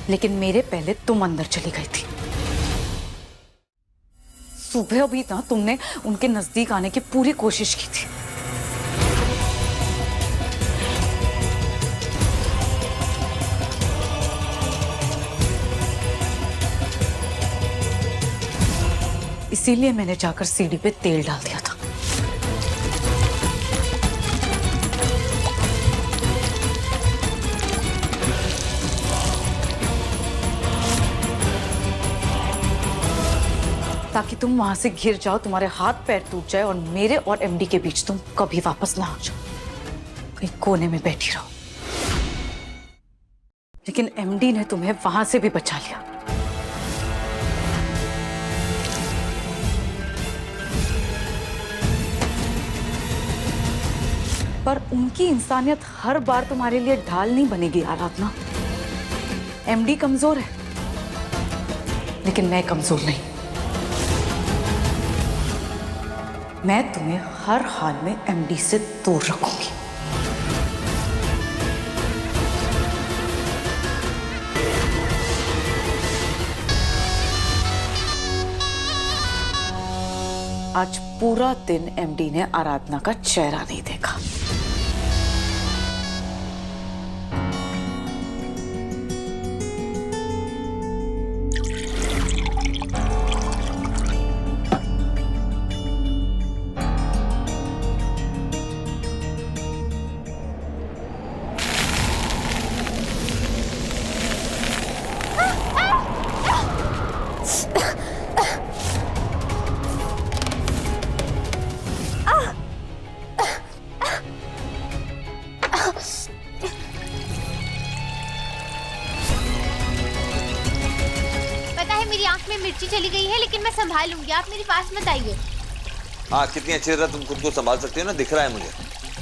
लेकिन मेरे पहले तुम अंदर चली गई थी। सुबह भी ना तुमने उनके नजदीक आने की पूरी कोशिश की थी। इसीलिए मैंने जाकर सीढ़ी पे तेल डाल दिया था। ताकि तुम वहां से गिर जाओ, तुम्हारे हाथ पैर टूट जाए और मेरे और एमडी के बीच तुम कभी वापस ना आ जाओ, कहीं कोने में बैठी रहो। लेकिन एमडी ने तुम्हें वहां से भी बचा लिया। पर उनकी इंसानियत हर बार तुम्हारे लिए ढाल नहीं बनेगी आराधना। एमडी कमजोर है, लेकिन मैं कमजोर नहीं। मैं तुम्हें हर हाल में एमडी से दूर रखूंगी। आज पूरा दिन एमडी ने आराधना का चेहरा नहीं देखा। मिर्ची चली गई है, लेकिन मैं संभाल लूंगी, आप मेरे पास मत आइए। हाँ, कितनी अच्छी तरह तुम खुद को संभाल सकती हो ना, दिख रहा है मुझे।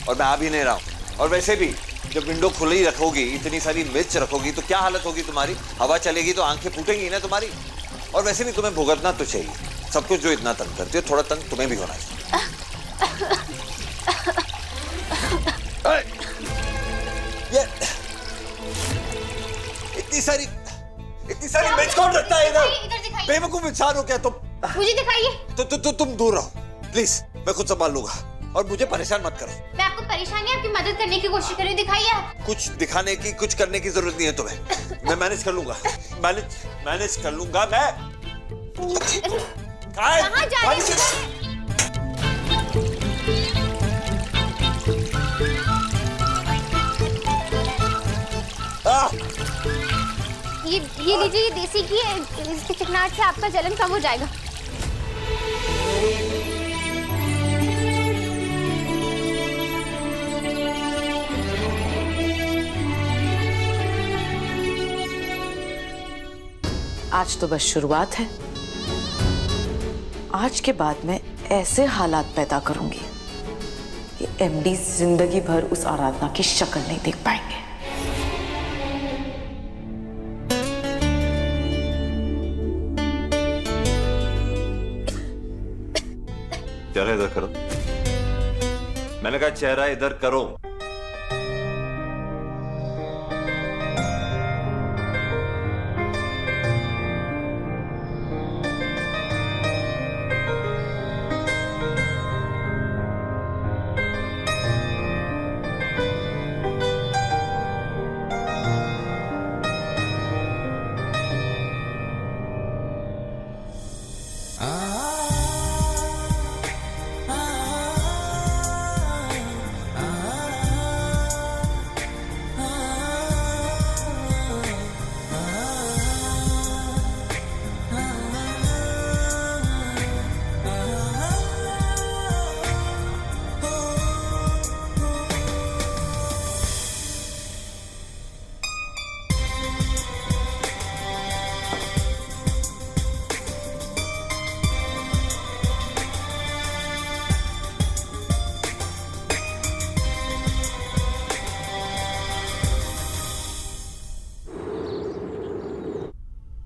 और मैं आ भी नहीं रहा हूँ। और वैसे भी जब विंडो खुली रखोगी, इतनी सारी मिर्च रखोगी, तो क्या हालत होगी तुम्हारी? हवा चलेगी तो आंखें फूटेंगी ना तुम्हारी। और वैसे भी तुम्हें भुगतना तो चाहिए सब कुछ जो इतना तंग करती हो। थोड़ा तंग तुम्हें भी होना चाहिए। ये इतनी सारी मिर्च कौन रखता है इधर? बेवकूफ इंसान हो क्या तुम? मुझे दिखाइए। तो तुम दूर रहो प्लीज, मैं खुद संभाल लूंगा। और मुझे परेशान मत करो। मैं आपको परेशान नहीं, आपकी मदद करने की कोशिश कर रही हूँ। दिखाइए आप। कुछ दिखाने की, कुछ करने की जरूरत नहीं है तुम्हें। मैं मैनेज कर लूंगा। मैनेज कर लूंगा मैं। कहाँ जा रही है? ये लीजिए, ये देसी घी है, इसकी चिकनाहट से आपका जलन कम हो जाएगा। आज तो बस शुरुआत है। आज के बाद मैं ऐसे हालात पैदा करूंगी कि एमडी जिंदगी भर उस आराधना की शक्ल नहीं देख पाएंगे। चेहरा इधर करो। मैंने कहा चेहरा इधर करो।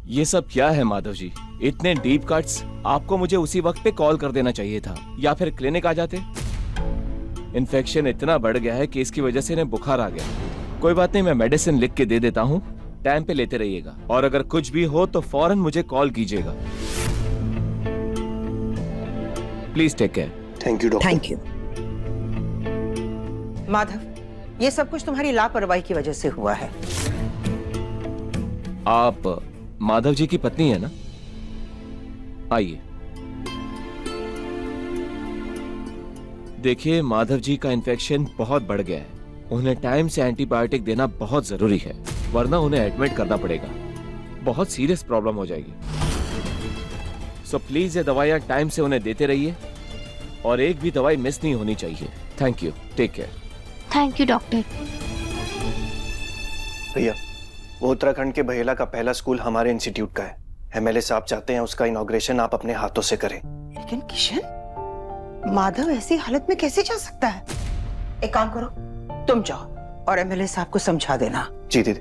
ये सब क्या है माधव जी? इतने डीप कट्स, आपको मुझे उसी वक्त पे कॉल कर देना चाहिए था या फिर क्लिनिक आ जाते। इन्फेक्शन इतना बढ़ गया है कि इसकी वजह से इन्हें बुखार आ गया। कोई बात नहीं, मैं मेडिसिन लिख के दे देता हूँ, टाइम पे लेते रहिएगा और अगर कुछ भी हो तो फौरन मुझे कॉल कीजिएगा। Please take care. Thank you doctor. Thank you. Madhav, ये सब कुछ तुम्हारी लापरवाही की वजह से हुआ है। आप माधव जी की पत्नी है ना? आइए। देखिए, माधव जी का इन्फेक्शन बहुत बढ़ गया है। उन्हें टाइम से एंटीबायोटिक देना बहुत जरूरी है, वरना उन्हें एडमिट करना पड़ेगा। बहुत सीरियस प्रॉब्लम हो जाएगी। सो प्लीज ये दवाइयां टाइम से उन्हें देते रहिए और एक भी दवाई मिस नहीं होनी चाहिए। Thank you. Take care. Thank you doctor. भैया, वो उत्तराखंड के बहेला का पहला स्कूल हमारे इंस्टीट्यूट का है। एमएलए साहब चाहते हैं उसका इनॉग्रेशन आप अपने हाथों से करें। लेकिन किशन, माधव ऐसी हालत में कैसे जा सकता है? एक काम करो, तुम जाओ और एमएलए साहब को समझा देना। जी दीदी।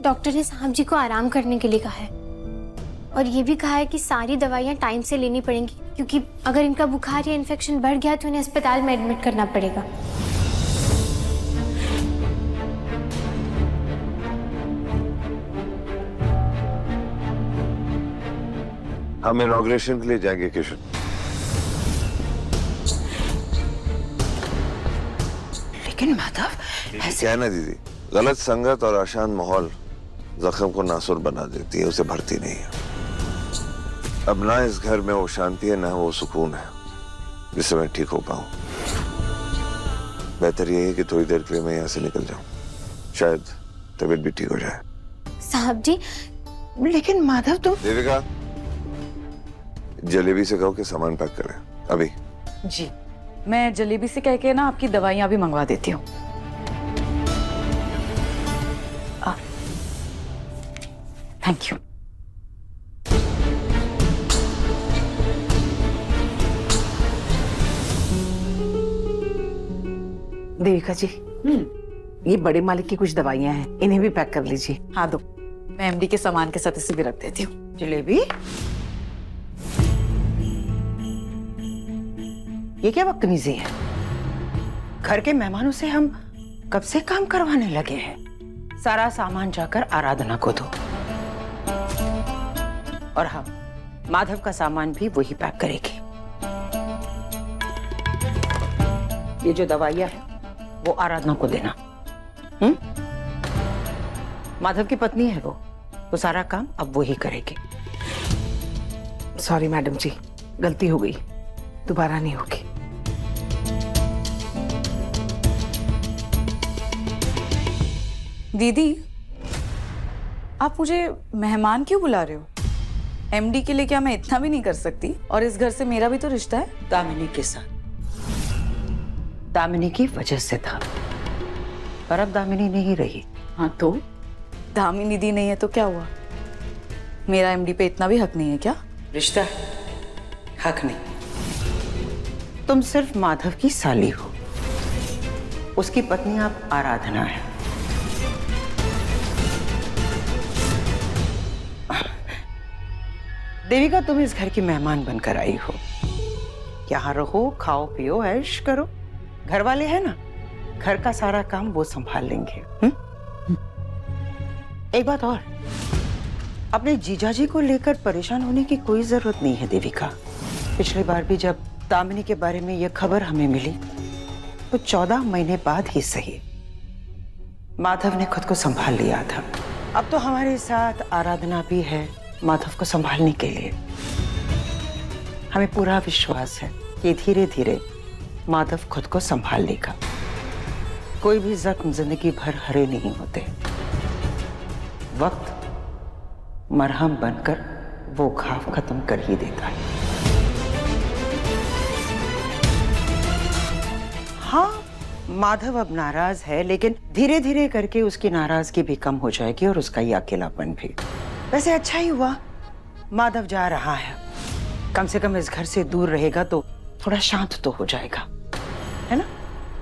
डॉक्टर ने साहब जी को आराम करने के लिए कहा है और ये भी कहा है कि सारी दवाइयाँ टाइम से लेनी पड़ेंगी, क्योंकि अगर इनका बुखार या इन्फेक्शन बढ़ गया तो इन्हें अस्पताल में एडमिट करना पड़ेगा। हम इनॉग्रेशन के लिए जाएंगे किशन। लेकिन माधव ऐसे क्या है ना दीदी, गलत संगत और अशांत माहौल जख्म को नासुर बना देती है, उसे भरती नहीं है। अब ना इस घर में वो शांति है, ना वो सुकून है जिससे मैं ठीक हो पाऊं। बेहतर ये है कि थोड़ी देर के लिए मैं यहाँ से निकल जाऊं, शायद तबीयत भी ठीक हो जाए। साहब जी। लेकिन माधव तुम। देविका, जलेबी से कहो कि सामान पैक करें अभी। जी, मैं जलेबी से कह के ना आपकी दवाइयां भी मंगवा देती हूँ। Thank you. देविका जी, ये बड़े मालिक की कुछ दवाइयां हैं, इन्हें भी पैक कर लीजिए। हाँ दो, मैं एमडी के सामान के साथ इसे भी रख देती हूँ। जलेबी, ये क्या बदतमीजी है? घर के मेहमानों से हम कब से काम करवाने लगे हैं। सारा सामान जाकर आराधना को दो और हम माधव का सामान भी वही पैक करेगी। ये जो दवाइयां है वो आराधना को देना। माधव की पत्नी है वो, तो सारा काम अब वो ही करेगी। सॉरी मैडम जी, गलती हो गई, दोबारा नहीं होगी। दीदी, आप मुझे मेहमान क्यों बुला रहे हो? एमडी के लिए क्या मैं इतना भी नहीं कर सकती? और इस घर से मेरा भी तो रिश्ता है। दामिनी के साथ, दामिनी की वजह से था, पर अब दामिनी नहीं रही। हाँ तो दामिनी दी नहीं है तो क्या हुआ? मेरा एमडी पे इतना भी हक नहीं है क्या? रिश्ता है, हक नहीं। तुम सिर्फ माधव की साली हो, उसकी पत्नी आप आराधना है। देविका, तुम इस घर की मेहमान बनकर आई हो। यहाँ रहो, खाओ पियो, ऐश करो। घर वाले हैं ना, घर का सारा काम वो संभाल लेंगे। एक बात और, अपने जीजाजी को लेकर परेशान होने की कोई जरूरत नहीं है देविका। पिछली बार भी जब दामिनी के बारे में यह खबर हमें मिली तो 14 महीने बाद ही सही माधव ने खुद को संभाल लिया था। अब तो हमारे साथ आराधना भी है माधव को संभालने के लिए। हमें पूरा विश्वास है कि धीरे धीरे माधव खुद को संभाल लेगा। कोई भी जख्म जिंदगी भर हरे नहीं होते, वक्त मरहम बनकर वो घाव खत्म कर ही देता है। हाँ, माधव अब नाराज है, लेकिन धीरे धीरे करके उसकी नाराजगी भी कम हो जाएगी और उसका ये अकेलापन भी। वैसे अच्छा ही हुआ माधव जा रहा है, कम से कम इस घर से दूर रहेगा तो थोड़ा शांत तो हो जाएगा, है ना?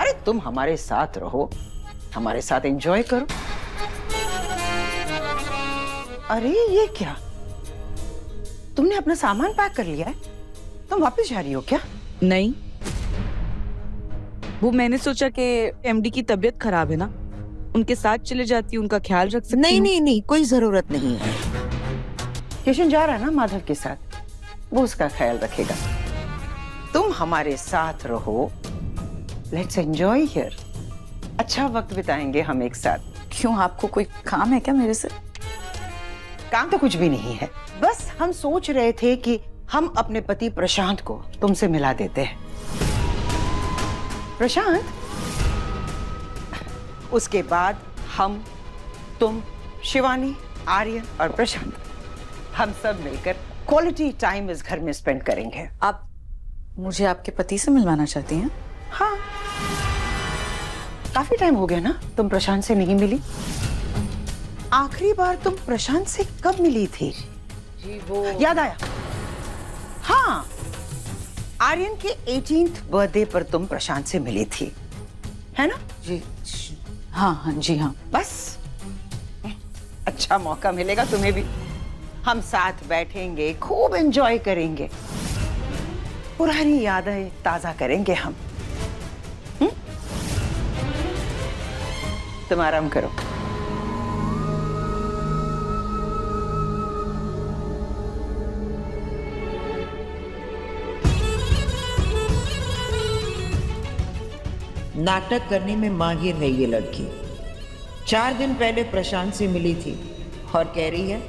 अरे तुम हमारे साथ रहो, हमारे साथ एंजॉय करो। अरे ये क्या, तुमने अपना सामान पैक कर लिया है? तुम वापस जा रही हो क्या? नहीं, वो मैंने सोचा कि एमडी की तबीयत खराब है ना, उनके साथ चले जाती हूँ, उनका ख्याल रख सकती नहीं हूँ। नहीं नहीं, कोई जरूरत नहीं है। किशन जा रहा है ना माधव के साथ, वो उसका ख्याल रखेगा। तुम हमारे साथ रहो, लेट्स एंजॉय हियर। अच्छा वक्त बिताएंगे हम एक साथ। क्यों, आपको कोई काम है क्या मेरे से? काम तो कुछ भी नहीं है, बस हम सोच रहे थे कि हम अपने पति प्रशांत को तुमसे मिला देते हैं। प्रशांत, उसके बाद हम, तुम, शिवानी, आर्यन और प्रशांत, हम सब मिलकर क्वालिटी टाइम इस घर में स्पेंड करेंगे। आप मुझे आपके पति से मिलवाना चाहती हैं? हाँ, काफी टाइम हो गया ना तुम प्रशांत से नहीं मिली। आखिरी बार तुम प्रशांत से कब मिली थी? जी वो याद आया, हाँ, आर्यन के 18th बर्थडे पर तुम प्रशांत से मिली थी, है ना? जी हाँ हाँ जी हाँ। बस अच्छा मौका मिलेगा तुम्हें भी, हम साथ बैठेंगे, खूब एंजॉय करेंगे, पुरानी यादें ताजा करेंगे हम। तुम आराम करो। नाटक करने में माहिर है ये लड़की। 4 दिन पहले प्रशांत से मिली थी और कह रही है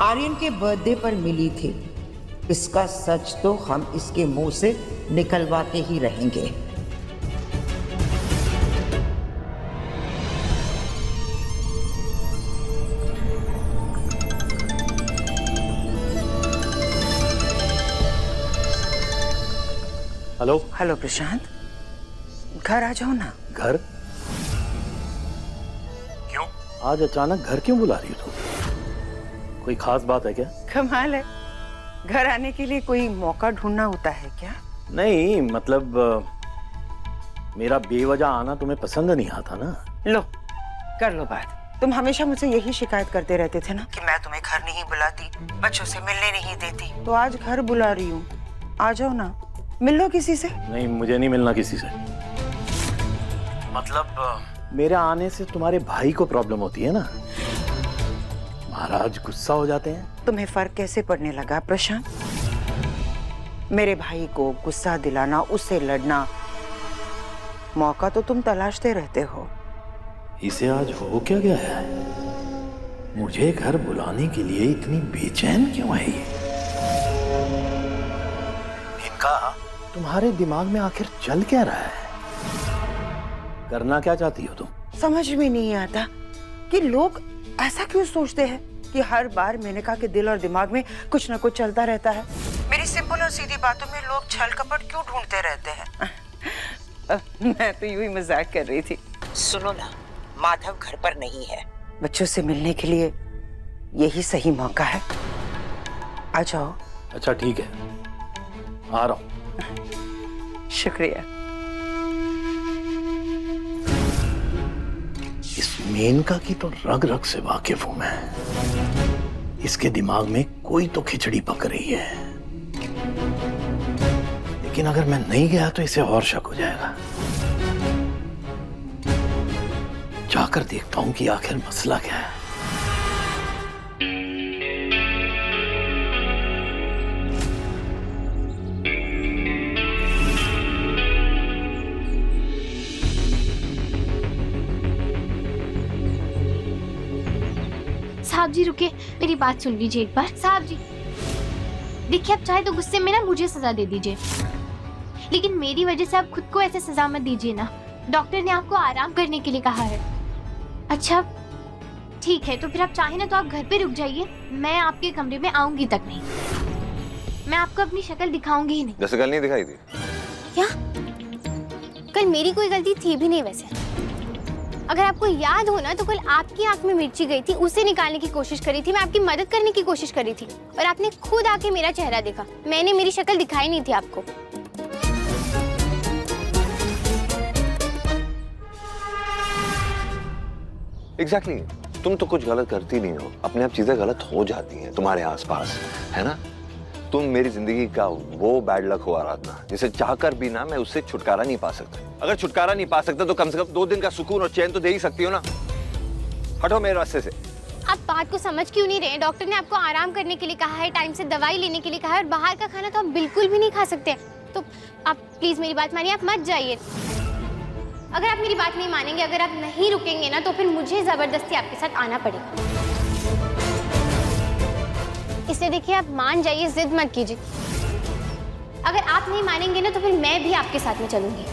आर्यन के बर्थडे पर मिली थी। इसका सच तो हम इसके मुंह से निकलवाते ही रहेंगे। हेलो। हेलो प्रशांत, घर आ जाओ ना। घर? क्यों आज अचानक घर क्यों बुला रही हो तुम? कोई खास बात है क्या? कमाल है, घर आने के लिए कोई मौका ढूंढना होता है क्या? नहीं मतलब मेरा बेवजह आना तुम्हें पसंद नहीं आता ना। लो कर लो बात। तुम हमेशा मुझसे यही शिकायत करते रहते थे ना कि मैं तुम्हें घर नहीं बुलाती, बच्चों से मिलने नहीं देती। तो आज घर बुला रही हूँ, आ जाओ ना, मिल लो किसी से। नहीं, मुझे नहीं मिलना किसी से। मतलब मेरे आने से तुम्हारे भाई को प्रॉब्लम होती है ना, महाराज गुस्सा हो जाते हैं। तुम्हें फर्क कैसे पड़ने लगा प्रशांत? मेरे भाई को गुस्सा दिलाना, उससे लड़ना, मौका तो तुम तलाशते रहते हो। इसे आज हो क्या गया है? मुझे घर बुलाने के लिए इतनी बेचैन क्यों है ये? इनका तुम्हारे दिमाग में आखिर चल क्या रहा है? करना क्या चाहती हो तुम? समझ में नहीं आता कि लोग ऐसा क्यों सोचते हैं कि हर बार मेनका के दिल और दिमाग में कुछ ना कुछ चलता रहता है। मेरी सिंपल और सीधी बातों में लोग छल कपट क्यों ढूंढते रहते हैं? मैं तो यूं ही मजाक कर रही थी। सुनो ना, माधव घर पर नहीं है। बच्चों से मिलने के लिए यही सही मौका है। आ जाओ। अच्छा ठीक है, आ रहा हूं। शुक्रिया। इस मेनका की तो रग रग से वाकिफ हूं मैं। इसके दिमाग में कोई तो खिचड़ी पक रही है, लेकिन अगर मैं नहीं गया तो इसे और शक हो जाएगा। जाकर देखता हूं कि आखिर मसला क्या है। साहब जी रुके, मेरी बात सुन लीजिए एक बार। साहब जी देखिए, आप चाहे तो गुस्से में ना मुझे सजा दे दीजिए, लेकिन मेरी वजह से आप खुद को ऐसे सजा मत दीजिए ना। डॉक्टर ने आपको आराम करने के लिए कहा है। अच्छा ठीक है, तो फिर आप चाहे ना तो आप घर पे रुक जाइए, मैं आपके कमरे में आऊंगी तक नहीं। मैं आपको अपनी शक्ल दिखाऊंगी ही नहीं। जैसे कल नहीं दिखाई थी क्या? कल मेरी कोई गलती थी भी नहीं वैसे। अगर आपको याद हो ना तो कल आपकी आंख में मिर्ची गई थी, उसे निकालने की कोशिश करी थी, मैं आपकी मदद करने की कोशिश करी थी, और आपने खुद आके मेरा चेहरा देखा। मैंने मेरी शक्ल दिखाई नहीं थी आपको। एग्जैक्टली तुम तो कुछ गलत करती नहीं हो, अपने आप चीजें गलत हो जाती हैं तुम्हारे आसपास, है ना? तुम मेरी जिंदगी का वो बैड लक हो आराधना, जिसे चाहकर भी ना मैं उससे छुटकारा नहीं पा सकता। अगर छुटकारा नहीं पा सकता तो कम से कम 2 दिन का सुकून और चैन तो दे ही सकती हो ना। हटो मेरे रास्ते से। आप बात को समझ क्यों नहीं रहे? डॉक्टर ने आपको आराम करने के लिए कहा है, टाइम से दवाई लेने के लिए कहा है, और बाहर का खाना तो आप बिल्कुल भी नहीं खा सकते। तो आप प्लीज मेरी बात मानिए, आप मत जाइए। अगर आप मेरी बात नहीं मानेंगे, अगर आप नहीं रुकेंगे ना, तो फिर मुझे जबरदस्ती आपके साथ आना पड़ेगा। इसलिए देखिए, आप मान जाइए, जिद मत कीजिए। अगर आप नहीं मानेंगे ना तो फिर मैं भी आपके साथ में चलूंगी।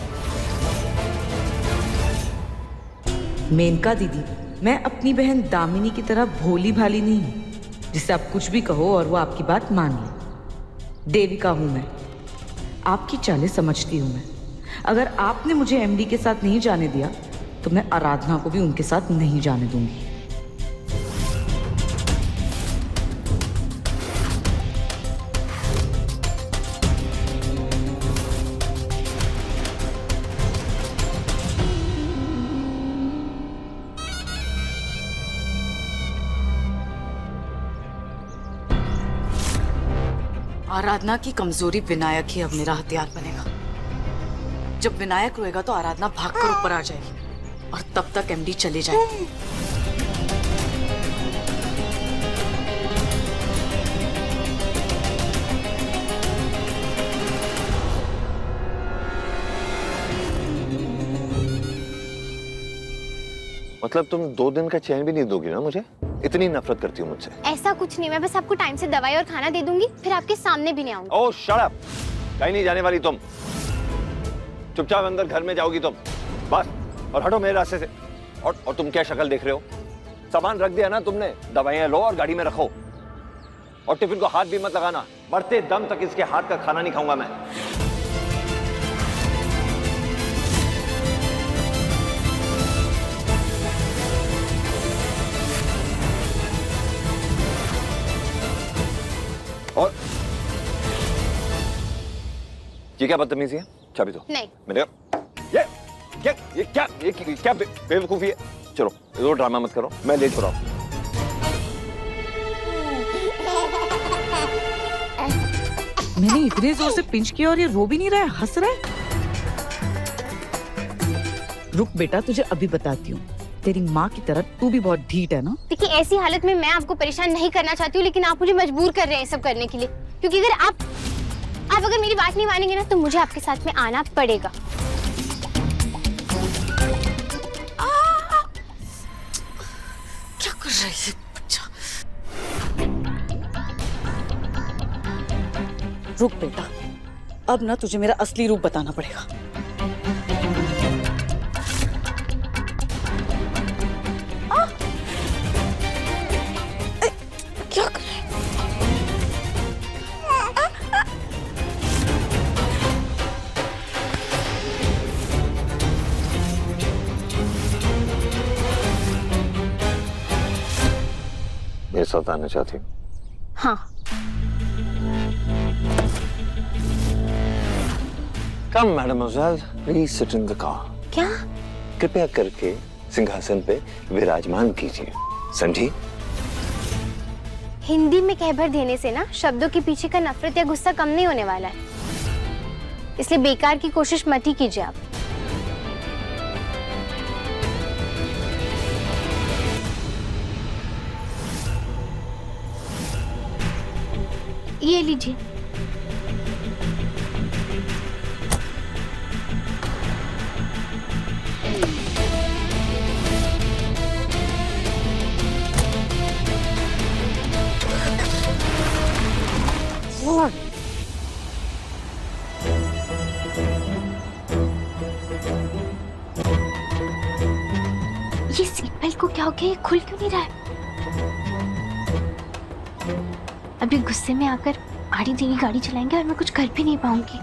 मेनका दीदी, मैं अपनी बहन दामिनी की तरह भोली भाली नहीं हूँ जिससे आप कुछ भी कहो और वो आपकी बात मान ले। देविका हूँ मैं, आपकी चालें समझती हूँ मैं। अगर आपने मुझे एमडी के साथ नहीं जाने दिया तो मैं आराधना को भी उनके साथ नहीं जाने दूंगी। आराधना की कमजोरी विनायक ही अब मेरा हथियार बनेगा। जब विनायक रोएगा तो आराधना भागकर ऊपर आ जाएगी और तब तक एमडी चले जाएंगे। मतलब तुम 2 दिन का चैन भी नहीं दोगी ना मुझे? इतनी नफरत करती हो मुझसे? ऐसा कुछ नहीं, मैं बस आपको टाइम से दवाई और खाना दे दूंगी, फिर आपके सामने भी नहीं आऊंगी। ओह शट अप, कहीं नहीं जाने वाली तुम। चुपचाप अंदर घर में जाओगी तुम, बस। और हटो मेरे रास्ते से। और तुम क्या शक्ल देख रहे हो? सामान रख दिया ना तुमने, दवाइयां लो और गाड़ी में रखो। और टिफिन को हाथ भी मत लगाना, मरते दम तक इसके हाथ का खाना नहीं खाऊंगा मैं। और ये क्या बदतमीजी है? चाबी दो। नहीं। मैंने ये क्या बेवकूफी है? चलो ये ड्रामा मत करो, मैं लेट हो रहा हूं। मैंने इतने जोर से पिंच किया और ये रो भी नहीं रहा है, हंस रहा है। रुक बेटा, तुझे अभी बताती हूँ। तेरी माँ की तरह तू भी बहुत ढीठ है ना। देखिए, ऐसी हालत में मैं आपको परेशान नहीं करना चाहती हूँ, लेकिन आप मुझे मजबूर कर रहे हैं सब करने के लिए। क्योंकि अगर आप अगर मेरी बात नहीं मानेंगे ना तो मुझे आपके साथ में आना पड़ेगा। क्या कर रही है बच्चा? रुक बेटा, अब ना तुझे मेरा असली रूप बताना पड़ेगा। क्या कर रहे हैं? मेरे साथ आना चाहती हूँ? हाँ। Come mademoiselle, please sit in the car. क्या? कृपया करके सिंहासन पे विराजमान कीजिए, समझी? हिंदी में कहभर देने से ना शब्दों के पीछे का नफरत या गुस्सा कम नहीं होने वाला है, इसलिए बेकार की कोशिश मत ही कीजिए आप। ये लीजिए। ये सीट बेल्ट को क्या हो गया? ये खुल क्यों नहीं रहा है? अभी गुस्से में आकर आड़ी तेरी गाड़ी चलाएंगे और मैं कुछ कर भी नहीं पाऊंगी।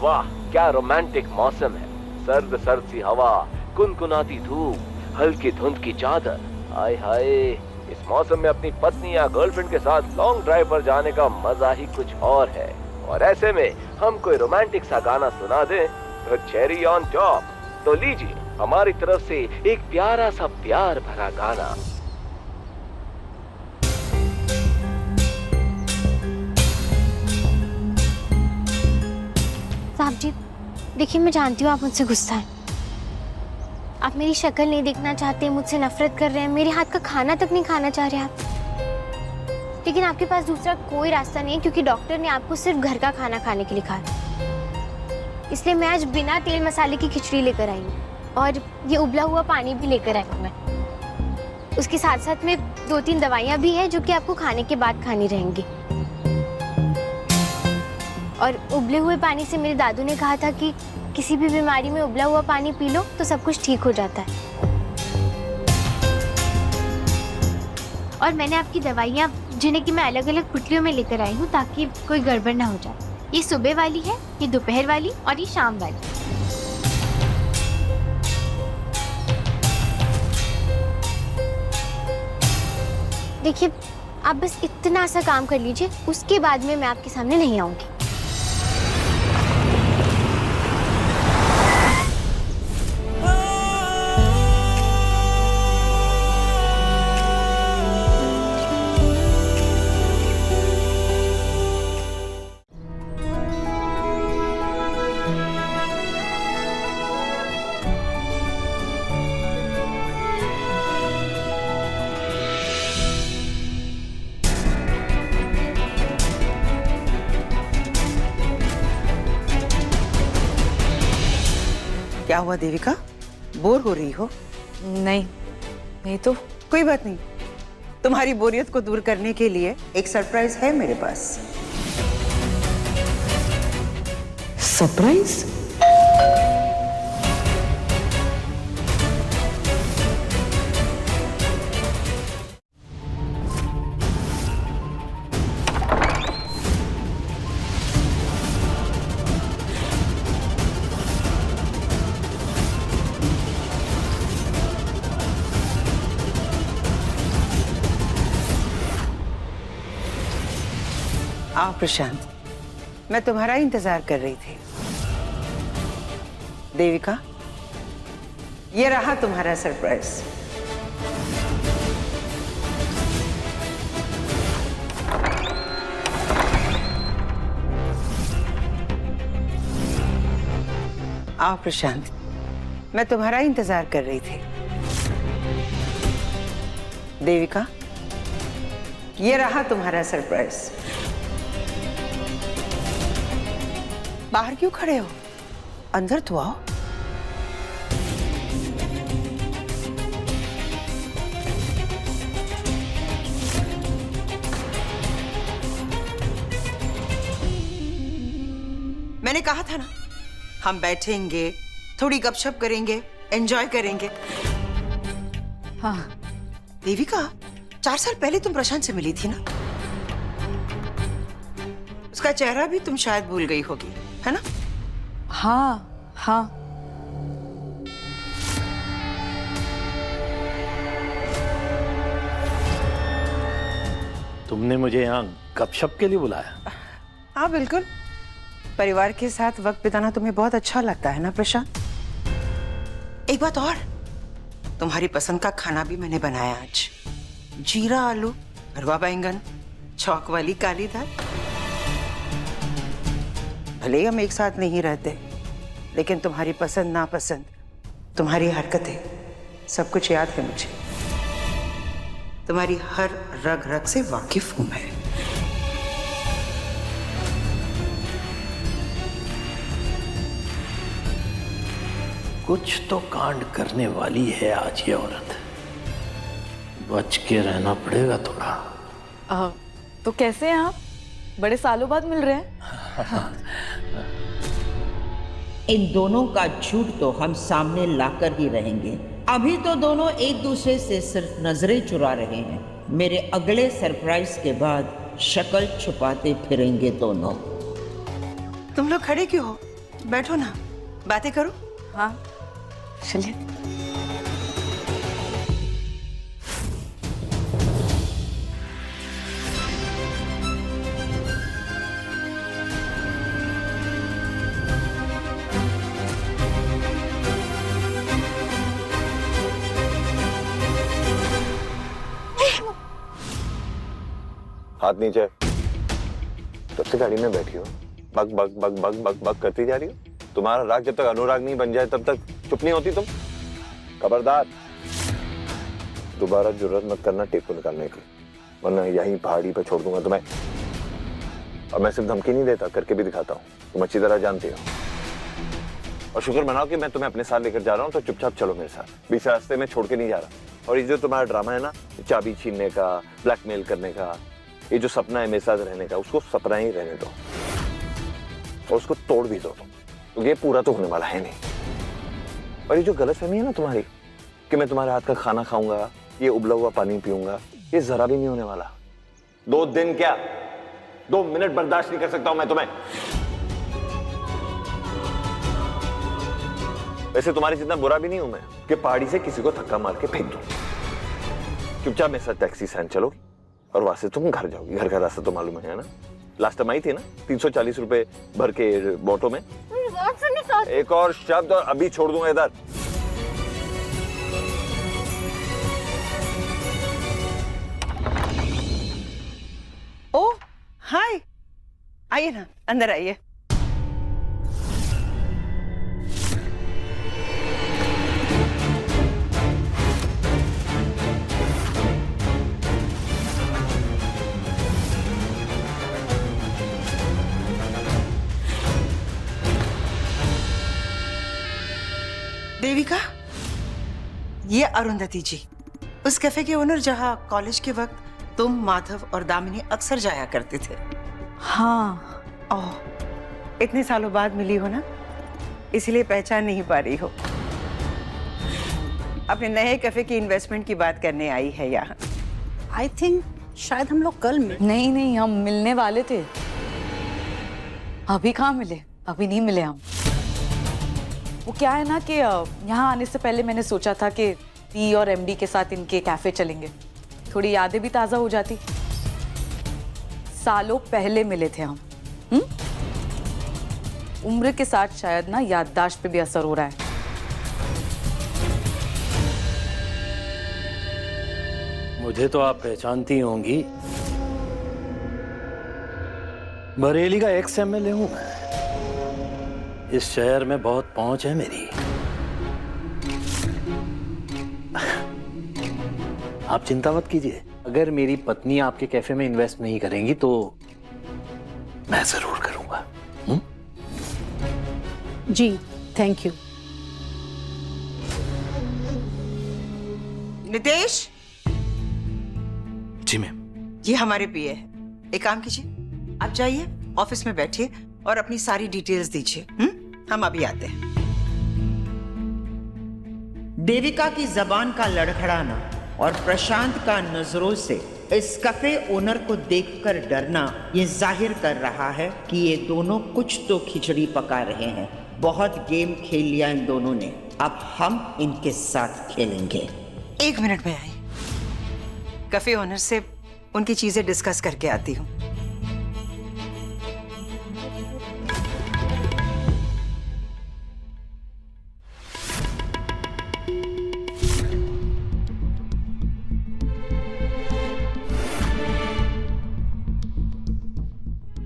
वाह, क्या रोमांटिक मौसम है। सर्द सर्द सी हवा, कुनकुनाती धूप, हल्की धुंध की चादर। हाय हाय, इस मौसम में अपनी पत्नी या गर्लफ्रेंड के साथ लॉन्ग ड्राइव पर जाने का मजा ही कुछ और है। और ऐसे में हम कोई रोमांटिक सा गाना सुना दें तो चेरी ऑन टॉप। तो लीजिए हमारी तरफ से एक प्यारा सा प्यार भरा गाना। साहब जी, देखिए मैं जानती हूँ आप मुझसे गुस्सा है, आप मेरी शक्ल नहीं देखना चाहते, मुझसे नफरत कर रहे हैं, मेरे हाथ का खाना तक नहीं खाना चाह रहे आप। लेकिन आपके पास दूसरा कोई रास्ता नहीं है क्योंकि डॉक्टर ने आपको सिर्फ घर का खाना खाने के लिए कहा। इसलिए मैं आज बिना तेल मसाले की खिचड़ी लेकर आई हूँ और ये उबला हुआ पानी भी लेकर आई हूँ मैं। उसके साथ साथ में 2-3 दवाइयाँ भी हैं जो कि आपको खाने के बाद खानी रहेंगी। और उबले हुए पानी से मेरे दादू ने कहा था कि किसी भी बीमारी में उबला हुआ पानी पी लो तो सब कुछ ठीक हो जाता है। और मैंने आपकी दवाइयाँ जिन्हें कि मैं अलग अलग पुटलियों में लेकर आई हूँ ताकि कोई गड़बड़ ना हो जाए। ये सुबह वाली है, ये दोपहर वाली और ये शाम वाली। देखिए आप बस इतना सा काम कर लीजिए, उसके बाद में मैं आपके सामने नहीं आऊंगी। क्या हुआ देविका, बोर हो रही हो? नहीं तो कोई बात नहीं, तुम्हारी बोरियत को दूर करने के लिए एक सरप्राइज है मेरे पास। सरप्राइज? आओ प्रशांत, मैं तुम्हारा इंतजार कर रही थी। देविका, ये रहा तुम्हारा सरप्राइज। आओ प्रशांत, मैं तुम्हारा इंतजार कर रही थी। देविका, ये रहा तुम्हारा सरप्राइज। बाहर क्यों खड़े हो? अंदर तो आओ। मैंने कहा था ना, हम बैठेंगे, थोड़ी गपशप करेंगे, एंजॉय करेंगे। हाँ। देविका, 4 साल पहले तुम प्रशांत से मिली थी ना? उसका चेहरा भी तुम शायद भूल गई होगी, है ना? हाँ हाँ। तुमने मुझे यहाँ गपशप के लिए बुलाया? हाँ बिल्कुल। परिवार के साथ वक्त बिताना तुम्हें बहुत अच्छा लगता है ना प्रशांत? एक बात और, तुम्हारी पसंद का खाना भी मैंने बनाया आज। जीरा आलू, भरवा बैंगन, चौक वाली काली दाल। भले ही हम एक साथ नहीं रहते, लेकिन तुम्हारी पसंद नापसंद, तुम्हारी हरकतें, सब कुछ याद है मुझे। तुम्हारी हर रग रग से वाकिफ हूं मैं। कुछ तो कांड करने वाली है आज ये औरत। बच के रहना पड़ेगा थोड़ा। तो कैसे हैं आप? बड़े सालों बाद मिल रहे हैं। इन दोनों का झूठ तो हम सामने लाकर ही रहेंगे। अभी तो दोनों एक दूसरे से सिर्फ नजरें चुरा रहे हैं। मेरे अगले सरप्राइज के बाद शक्ल छुपाते फिरेंगे दोनों। तुम लोग खड़े क्यों हो? बैठो ना, बातें करो। हाँ चलिए। हाथ नीचे। तब से गाड़ी में बैठी हो, bug bug bug bug bug bug करती जा रही हो। तुम्हारा राग जब तक अनुराग नहीं बन जाए तब तक चुप नहीं होती तुम। खबरदार, दोबारा जुर्रत मत करना टेपू निकालने की, वरना यहीं पहाड़ी पर छोड़ दूंगा तुम्हें। और मैं सिर्फ धमकी नहीं देता, करके भी दिखाता हूँ, तुम अच्छी तरह जानती हो। और शुक्र मनाओ कि मैं तुम्हें अपने साथ लेकर जा रहा हूँ, तो चुपचाप चलो मेरे साथ। बीच रास्ते में छोड़ के नहीं जा रहा। और ये जो तुम्हारा ड्रामा है ना, चाबी छीनने का, ब्लैकमेल करने का, ये जो सपना है मेरे साथ रहने का, उसको सपना ही रहने दो और उसको तोड़ भी दो, तो ये पूरा तो होने वाला है नहीं। और ये जो गलतफहमी है ना तुम्हारी कि मैं तुम्हारे हाथ का खाना खाऊंगा, ये उबला हुआ पानी पीऊंगा, ये जरा भी नहीं होने वाला। 2 दिन क्या, 2 मिनट बर्दाश्त नहीं कर सकता हूं मैं तुम्हें। वैसे तुम्हारे जितना बुरा भी नहीं हूं मैं कि पहाड़ी से किसी को धक्का मार के फेंक दूं। चुपचाप मेरे साथ टैक्सी स्टैंड चलोगी और वहां से तुम घर जाओगी। घर का रास्ता तो मालूम है ना? लास्ट टाइम आई थी ना 340 रुपए भर के ऑटो में। एक और शब्द और अभी छोड़ दूंगा इधर। ओ हाय, आइए ना, अंदर आइए। देविका, ये अरुंधति जी, उस कैफे के ओनर जहाँ कॉलेज के वक्त तुम, माधव और दामिनी अक्सर जाया करते थे। हाँ। ओह, इतने सालों बाद मिली हो ना, इसलिए पहचान नहीं पा रही हो। अपने नए कैफे की इन्वेस्टमेंट की बात करने आई है यहाँ। आई थिंक शायद हम लोग कल मिले। नहीं, हम मिलने वाले थे। अभी कहाँ मिले? अभी नहीं मिले हम। वो क्या है ना कि यहाँ आने से पहले मैंने सोचा था कि टी और एमडी के साथ इनके कैफे चलेंगे, थोड़ी यादें भी ताज़ा हो जाती। सालों पहले मिले थे हम। उम्र के साथ शायद ना याददाश्त पे भी असर हो रहा है। मुझे तो आप पहचानती होंगी, बरेली का एक्स एमएलए हूं मैं। इस शहर में बहुत पहुंच है मेरी। आप चिंता मत कीजिए, अगर मेरी पत्नी आपके कैफे में इन्वेस्ट नहीं करेंगी तो मैं जरूर करूंगा। जी थैंक यू। नितेश, जी मैम। ये हमारे पीए है। एक काम कीजिए, आप जाइए ऑफिस में बैठिए और अपनी सारी डिटेल्स दीजिए। हम अभी आते हैं। देविका की जबान का लड़खड़ाना और प्रशांत का नजरों से इस कैफे ओनर को देखकर डरना ये जाहिर कर रहा है कि ये दोनों कुछ तो खिचड़ी पका रहे हैं। बहुत गेम खेल लिया इन दोनों ने, अब हम इनके साथ खेलेंगे। 1 मिनट में आई, कैफे ओनर से उनकी चीजें डिस्कस करके आती हूँ।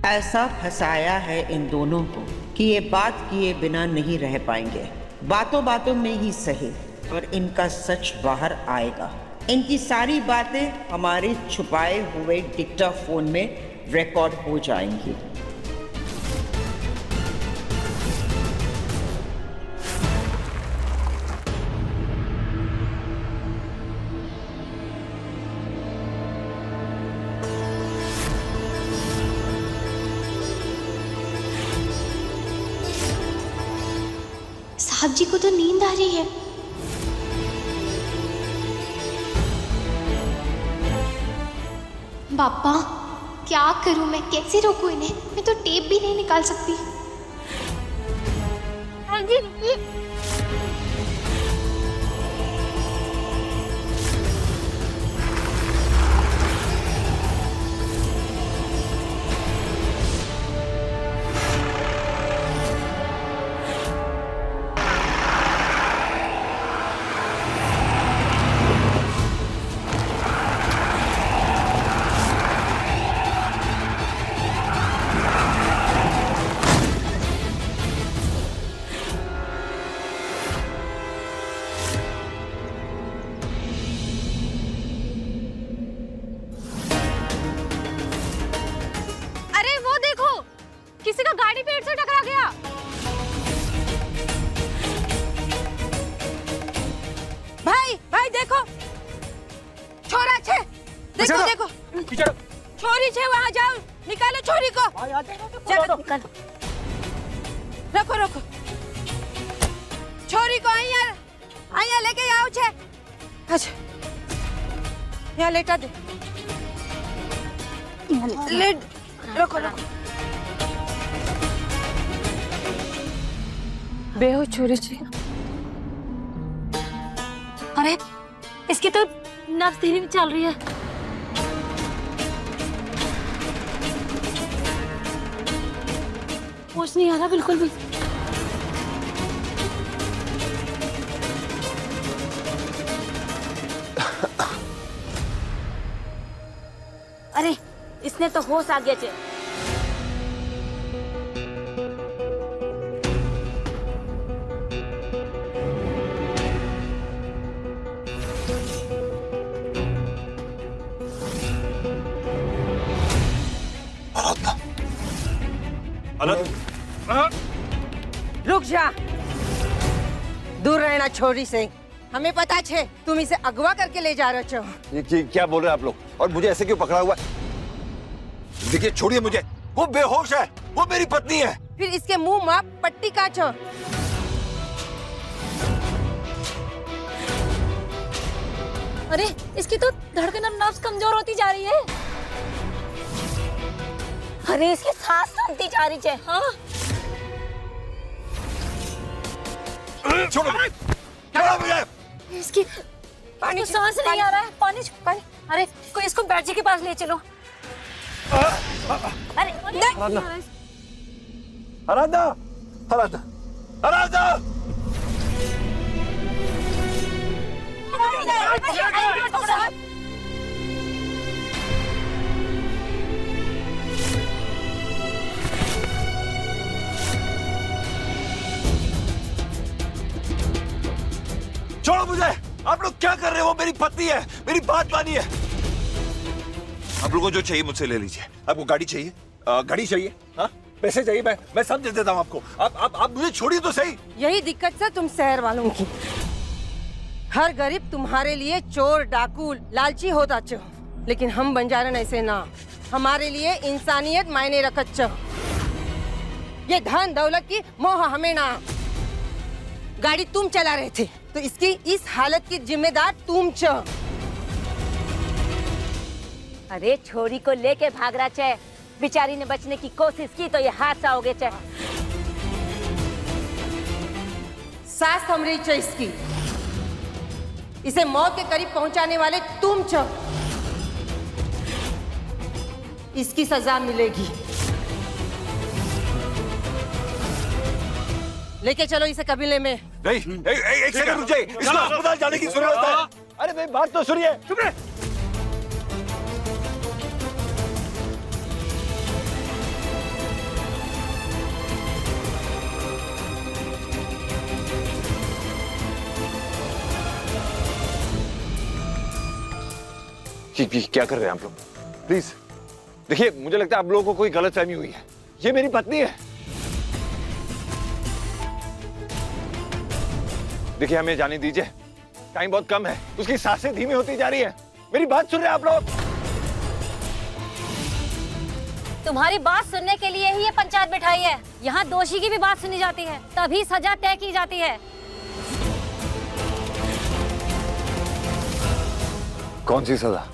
ऐसा फंसाया है इन दोनों को कि ये बात किए बिना नहीं रह पाएंगे। बातों बातों में ही सही और इनका सच बाहर आएगा। इनकी सारी बातें हमारे छुपाए हुए डिक्टाफोन में रिकॉर्ड हो जाएंगी। साहब जी को तो नींद आ रही है। पापा क्या करूं मैं, कैसे रोकूं इन्हें? मैं तो टेप भी नहीं निकाल सकती। किसी का गाड़ी पेड़ से टकरा गया। भाई भाई देखो, छोरा छे, देखो देखो, छोरी छे, वहाँ जाओ, निकालो छोरी को। चलो निकालो, रखो रखो, छोरी को आइया लेके आओ छे। अच्छा यहाँ लेटा दे, लेट रखो रखो। बेहोश छोरी छे। अरे इसकी तो नब्ज धीरे में चल रही है। होश नहीं आ रहा बिल्कुल भी। अरे इसने तो होश आ गया। रुक जा, दूर रहना छोरी से। हमें पता है तुम इसे अगवा करके ले जा रहे हो। ये क्या बोल रहे हैं आप लोग? और मुझे ऐसे क्यों पकड़ा हुआ है? देखिए छोड़िए मुझे, वो बेहोश है, वो मेरी पत्नी है। फिर इसके मुंह में पट्टी काटो। अरे इसकी तो धड़कन और नब्ज कमजोर होती जा रही है। अरे इसकी सांस थमती जा रही है। हाँ छोड़ो मुझे। इसकी पानी सांस नहीं आ रहा है। पानी पानी। अरे कोई इसको बैठ जी के पास ले चलो। आराधना आराधना आराधना आराधना छोड़ो मुझे। आप लोग क्या कर रहे हो? मेरी पत्नी है, मेरी बात मानिए। आप लोगों को जो चाहिए मुझसे ले लीजिए। आपको गाड़ी चाहिए, गाड़ी चाहिए, हाँ पैसे चाहिए, मैं सब दे देता हूँ आपको। आप मुझे छोड़िए तो सही। यही दिक्कत है तुम शहर वालों की। हर गरीब तुम्हारे लिए चोर डाकू लालची होता चाहो, लेकिन हम बंजारन ऐसे ना। हमारे लिए इंसानियत मायने रखत चाहो। ये धन दौलत की मोह हमें ना। गाड़ी तुम चला रहे थे तो इसकी इस हालत की जिम्मेदार तुम चाहो। अरे छोरी को लेके भाग रहा चे, बेचारी ने बचने की कोशिश की तो ये हादसा हो गया चे। सास हमरी चे इसकी, इसे मौत के करीब पहुंचाने वाले तुम छो। इसकी सजा मिलेगी। लेके चलो इसे कबीले में। नहीं, एक सेकंड रुक जाइए। इसको अस्पताल जाने की जरूरत है। अरे मेरी बात तो सुनिए। चुप रहे। क्या कर रहे हैं आप लोग? प्लीज देखिए, मुझे लगता है आप लोगों को कोई गलतफहमी हुई है। ये मेरी पत्नी है। देखिए, हमें जाने दीजिए, टाइम बहुत कम है। उसकी सांसें धीमी होती जा रही है। मेरी बात सुन रहे हैं आप लोग? तुम्हारी बात सुनने के लिए ही ये पंचायत बिठाई है। यहाँ दोषी की भी बात सुनी जाती है, तभी सजा तय की जाती है। कौन सी सजा?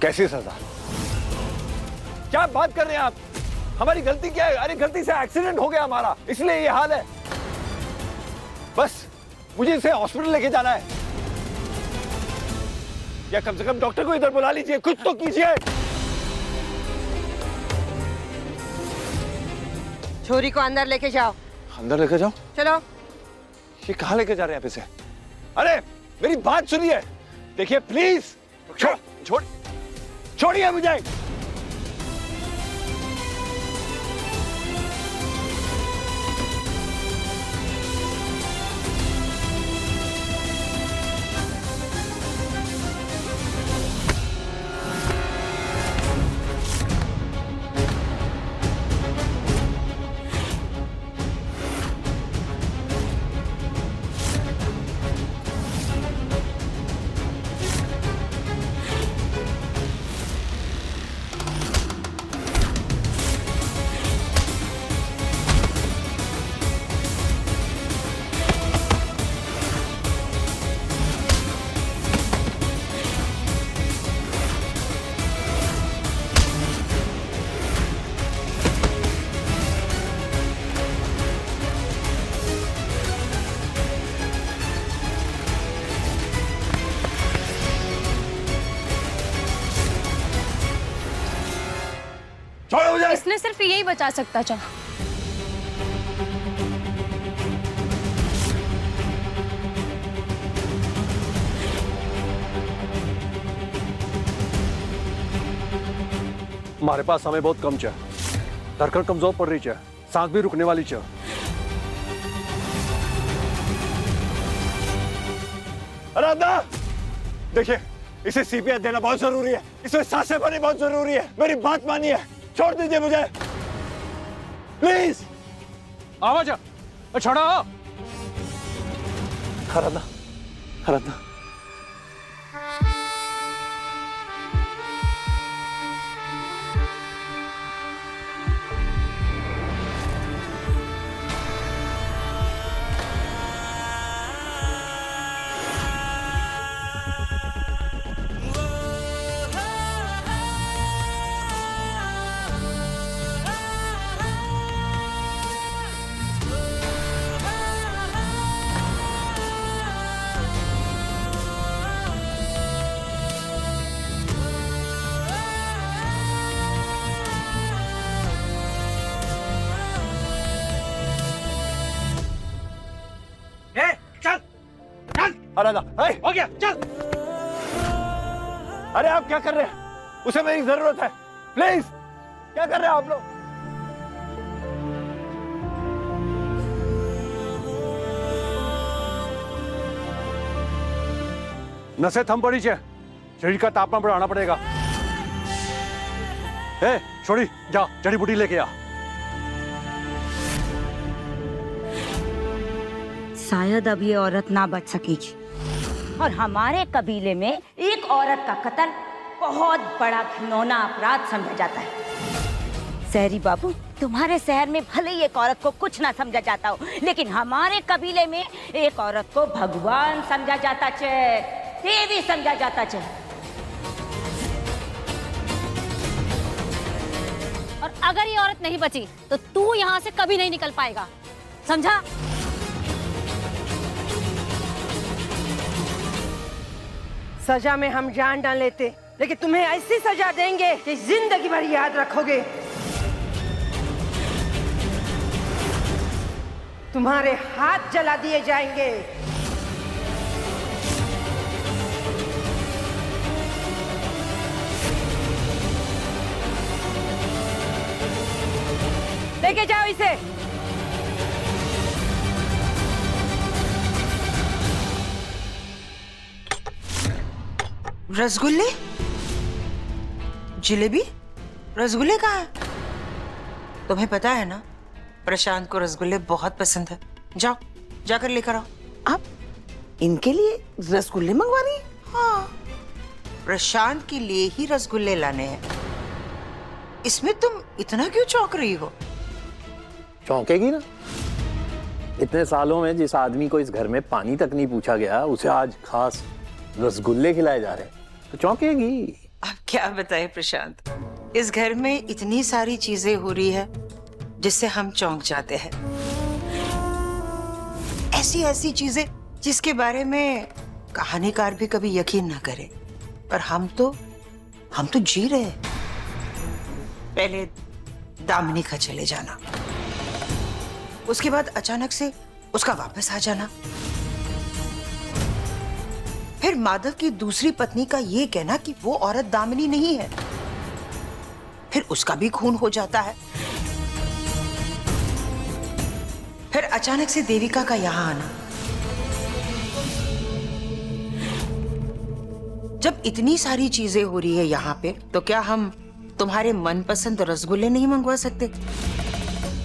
कैसी सजा? क्या बात कर रहे हैं आप? हमारी गलती क्या है? अरे गलती से एक्सीडेंट हो गया हमारा, इसलिए ये हाल है। बस मुझे इसे हॉस्पिटल लेके जाना है, या कम से कम डॉक्टर को इधर बुला लीजिए। कुछ तो कीजिए। छोरी को अंदर लेके जाओ। अंदर लेके जाओ? चलो। ये कहाँ लेके जा रहे हैं आप इसे? अरे मेरी बात सुनिए। देखिए प्लीज, छोड़िए मुझे। छोड़ो मुझे। इसने सिर्फ यही बचा सकता था। हमारे पास समय बहुत कम है। धड़कन कमजोर पड़ रही है, सांस भी रुकने वाली है। आराधना, देखिए इसे सीपीआर देना बहुत जरूरी है। इसे सांसें भरनी बहुत जरूरी है। मेरी बात मानिए, छोड़ दीजिए मुझे प्लीज। आवाज छोड़ो। आराधना, आराधना, आराधना, हो गया, चल। अरे आप क्या कर रहे हैं? उसे मेरी जरूरत है, प्लीज। क्या कर रहे हैं आप लोग? नसें थम पड़ी है, शरीर का तापमान बढ़ाना पड़ेगा। छोड़ी, जा जड़ी बूटी लेके आ। शायद अब ये औरत ना बच सकेगी। और हमारे कबीले में एक औरत का कत्ल बहुत बड़ा घिनौना अपराध समझा जाता है। शहरी बाबू, तुम्हारे शहर में भले ही एक औरत को कुछ ना समझा जाता हो, लेकिन हमारे कबीले में एक औरत को भगवान समझा जाता है, देवी समझा जाता है। और अगर ये औरत नहीं बची तो तू यहाँ से कभी नहीं निकल पाएगा, समझा? सजा में हम जान डाल लेते, लेकिन तुम्हें ऐसी सजा देंगे कि जिंदगी भर याद रखोगे। तुम्हारे हाथ जला दिए जाएंगे। लेके जाओ इसे। रसगुल्ले, जिलेबी, रसगुल्ले कहाँ है? तुम्हें पता है ना, प्रशांत को रसगुल्ले बहुत पसंद है। जाओ, जाकर लेकर आओ। आप इनके लिए रसगुल्ले मंगवा रही हैं? हाँ, प्रशांत के लिए ही रसगुल्ले लाने हैं। इसमें तुम इतना क्यों चौंक रही हो? चौंकेगी ना। इतने सालों में जिस आदमी को इस घर में पानी तक नहीं पूछा गया, उसे आज खास रसगुल्ले खिलाए जा रहे हैं, तो चौंकेगी। अब क्या बताएं प्रशांत, इस घर में इतनी सारी चीजें हो रही है जिससे हम चौंक जाते हैं। ऐसी ऐसी चीजें जिसके बारे में कहानीकार भी कभी यकीन ना करे, पर हम तो जी रहे हैं। पहले दामिनी का चले जाना, उसके बाद अचानक से उसका वापस आ जाना, फिर माधव की दूसरी पत्नी का ये कहना कि वो औरत दामिनी नहीं है, फिर उसका भी खून हो जाता है, फिर अचानक से देविका का यहां आना। जब इतनी सारी चीजें हो रही है यहाँ पे, तो क्या हम तुम्हारे मनपसंद रसगुल्ले नहीं मंगवा सकते?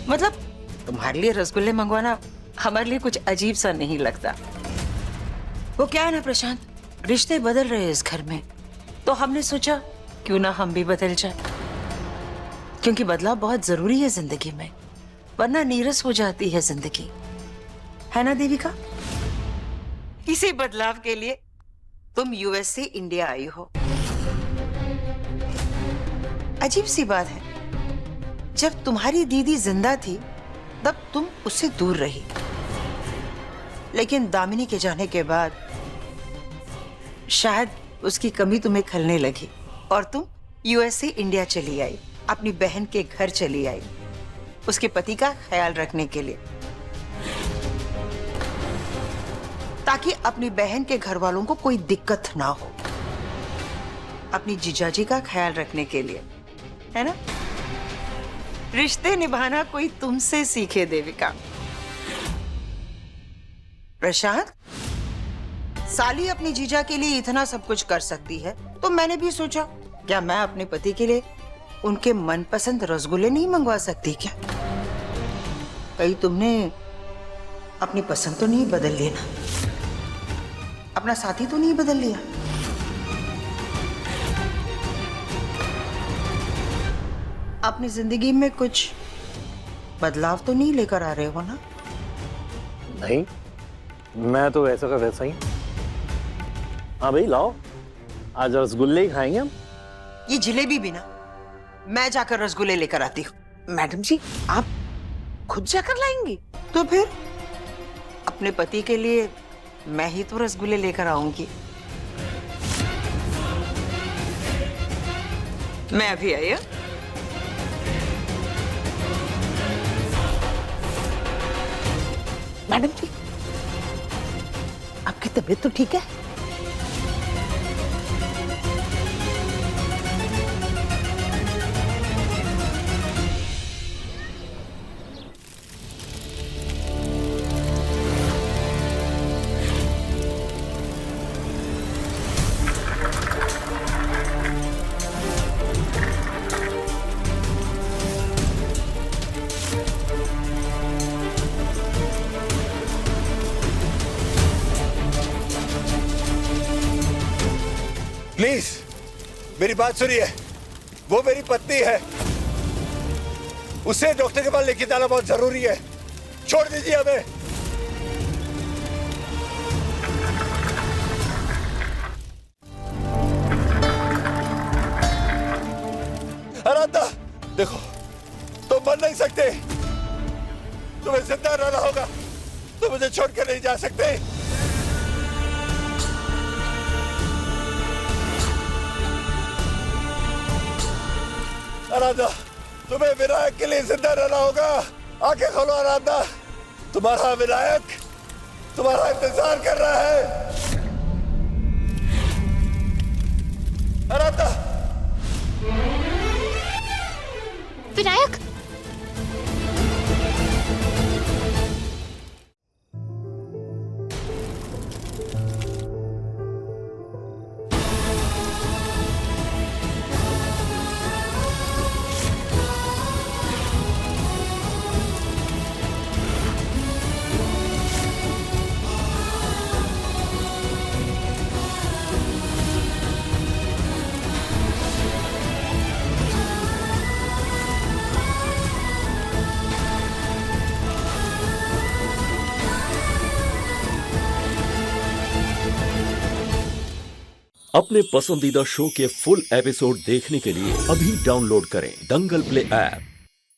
मतलब तुम्हारे लिए रसगुल्ले मंगवाना हमारे लिए कुछ अजीब सा नहीं लगता। वो क्या है ना प्रशांत, रिश्ते बदल रहे हैं इस घर में, तो हमने सोचा क्यों ना हम भी बदल जाए, क्योंकि बदलाव बहुत जरूरी है जिंदगी में, वरना नीरस हो जाती है जिंदगी, है ना देविका? इसी बदलाव के लिए तुम यूएस से इंडिया आई हो। अजीब सी बात है, जब तुम्हारी दीदी जिंदा थी तब तुम उससे दूर रही, लेकिन दामिनी के जाने के बाद शायद उसकी कमी तुम्हें खलने लगी और तुम यूएस से इंडिया चली आई, अपनी बहन के घर चली आई, उसके पति का ख्याल रखने के लिए, ताकि अपनी बहन के घर वालों को कोई दिक्कत ना हो, अपनी जीजाजी का ख्याल रखने के लिए, है ना? रिश्ते निभाना कोई तुमसे सीखे देविका। प्रशांत, साली अपनी जीजा के लिए इतना सब कुछ कर सकती है, तो मैंने भी सोचा क्या मैं अपने पति के लिए उनके मनपसंद रसगुल्ले नहीं मंगवा सकती क्या? कहीं तुमने अपनी पसंद तो नहीं बदल ली ना? अपना साथी तो नहीं बदल लिया? अपनी जिंदगी में कुछ बदलाव तो नहीं लेकर आ रहे हो ना? नहीं, मैं तो वैसा का वैसा ही। हाँ भाई लाओ, आज रसगुल्ले ही खाएंगे हम। ये जिलेबी भी ना, मैं जाकर रसगुल्ले लेकर आती हूँ। मैडम जी, आप खुद जाकर लाएंगी? तो फिर अपने पति के लिए मैं ही तो रसगुल्ले लेकर आऊंगी। मैं अभी आई हूं। मैडम जी, आप कितने तबीयत तो ठीक है? प्लीज मेरी बात सुनिए, वो मेरी पत्नी है, उसे डॉक्टर के पास लेके जाना बहुत जरूरी है, छोड़ दीजिए हमें। आराधना देखो, तुम मर नहीं सकते, तुम्हें जिंदा रहना होगा, तुम मुझे छोड़ कर नहीं जा सकते। आराधना, तुम्हें विनायक के लिए जिंदा रहना होगा, आंखें खोलो आराधना, तुम्हारा विनायक तुम्हारा इंतजार कर रहा है। आराधना, विनायक, अपने पसंदीदा शो के फुल एपिसोड देखने के लिए अभी डाउनलोड करें दंगल प्ले ऐप।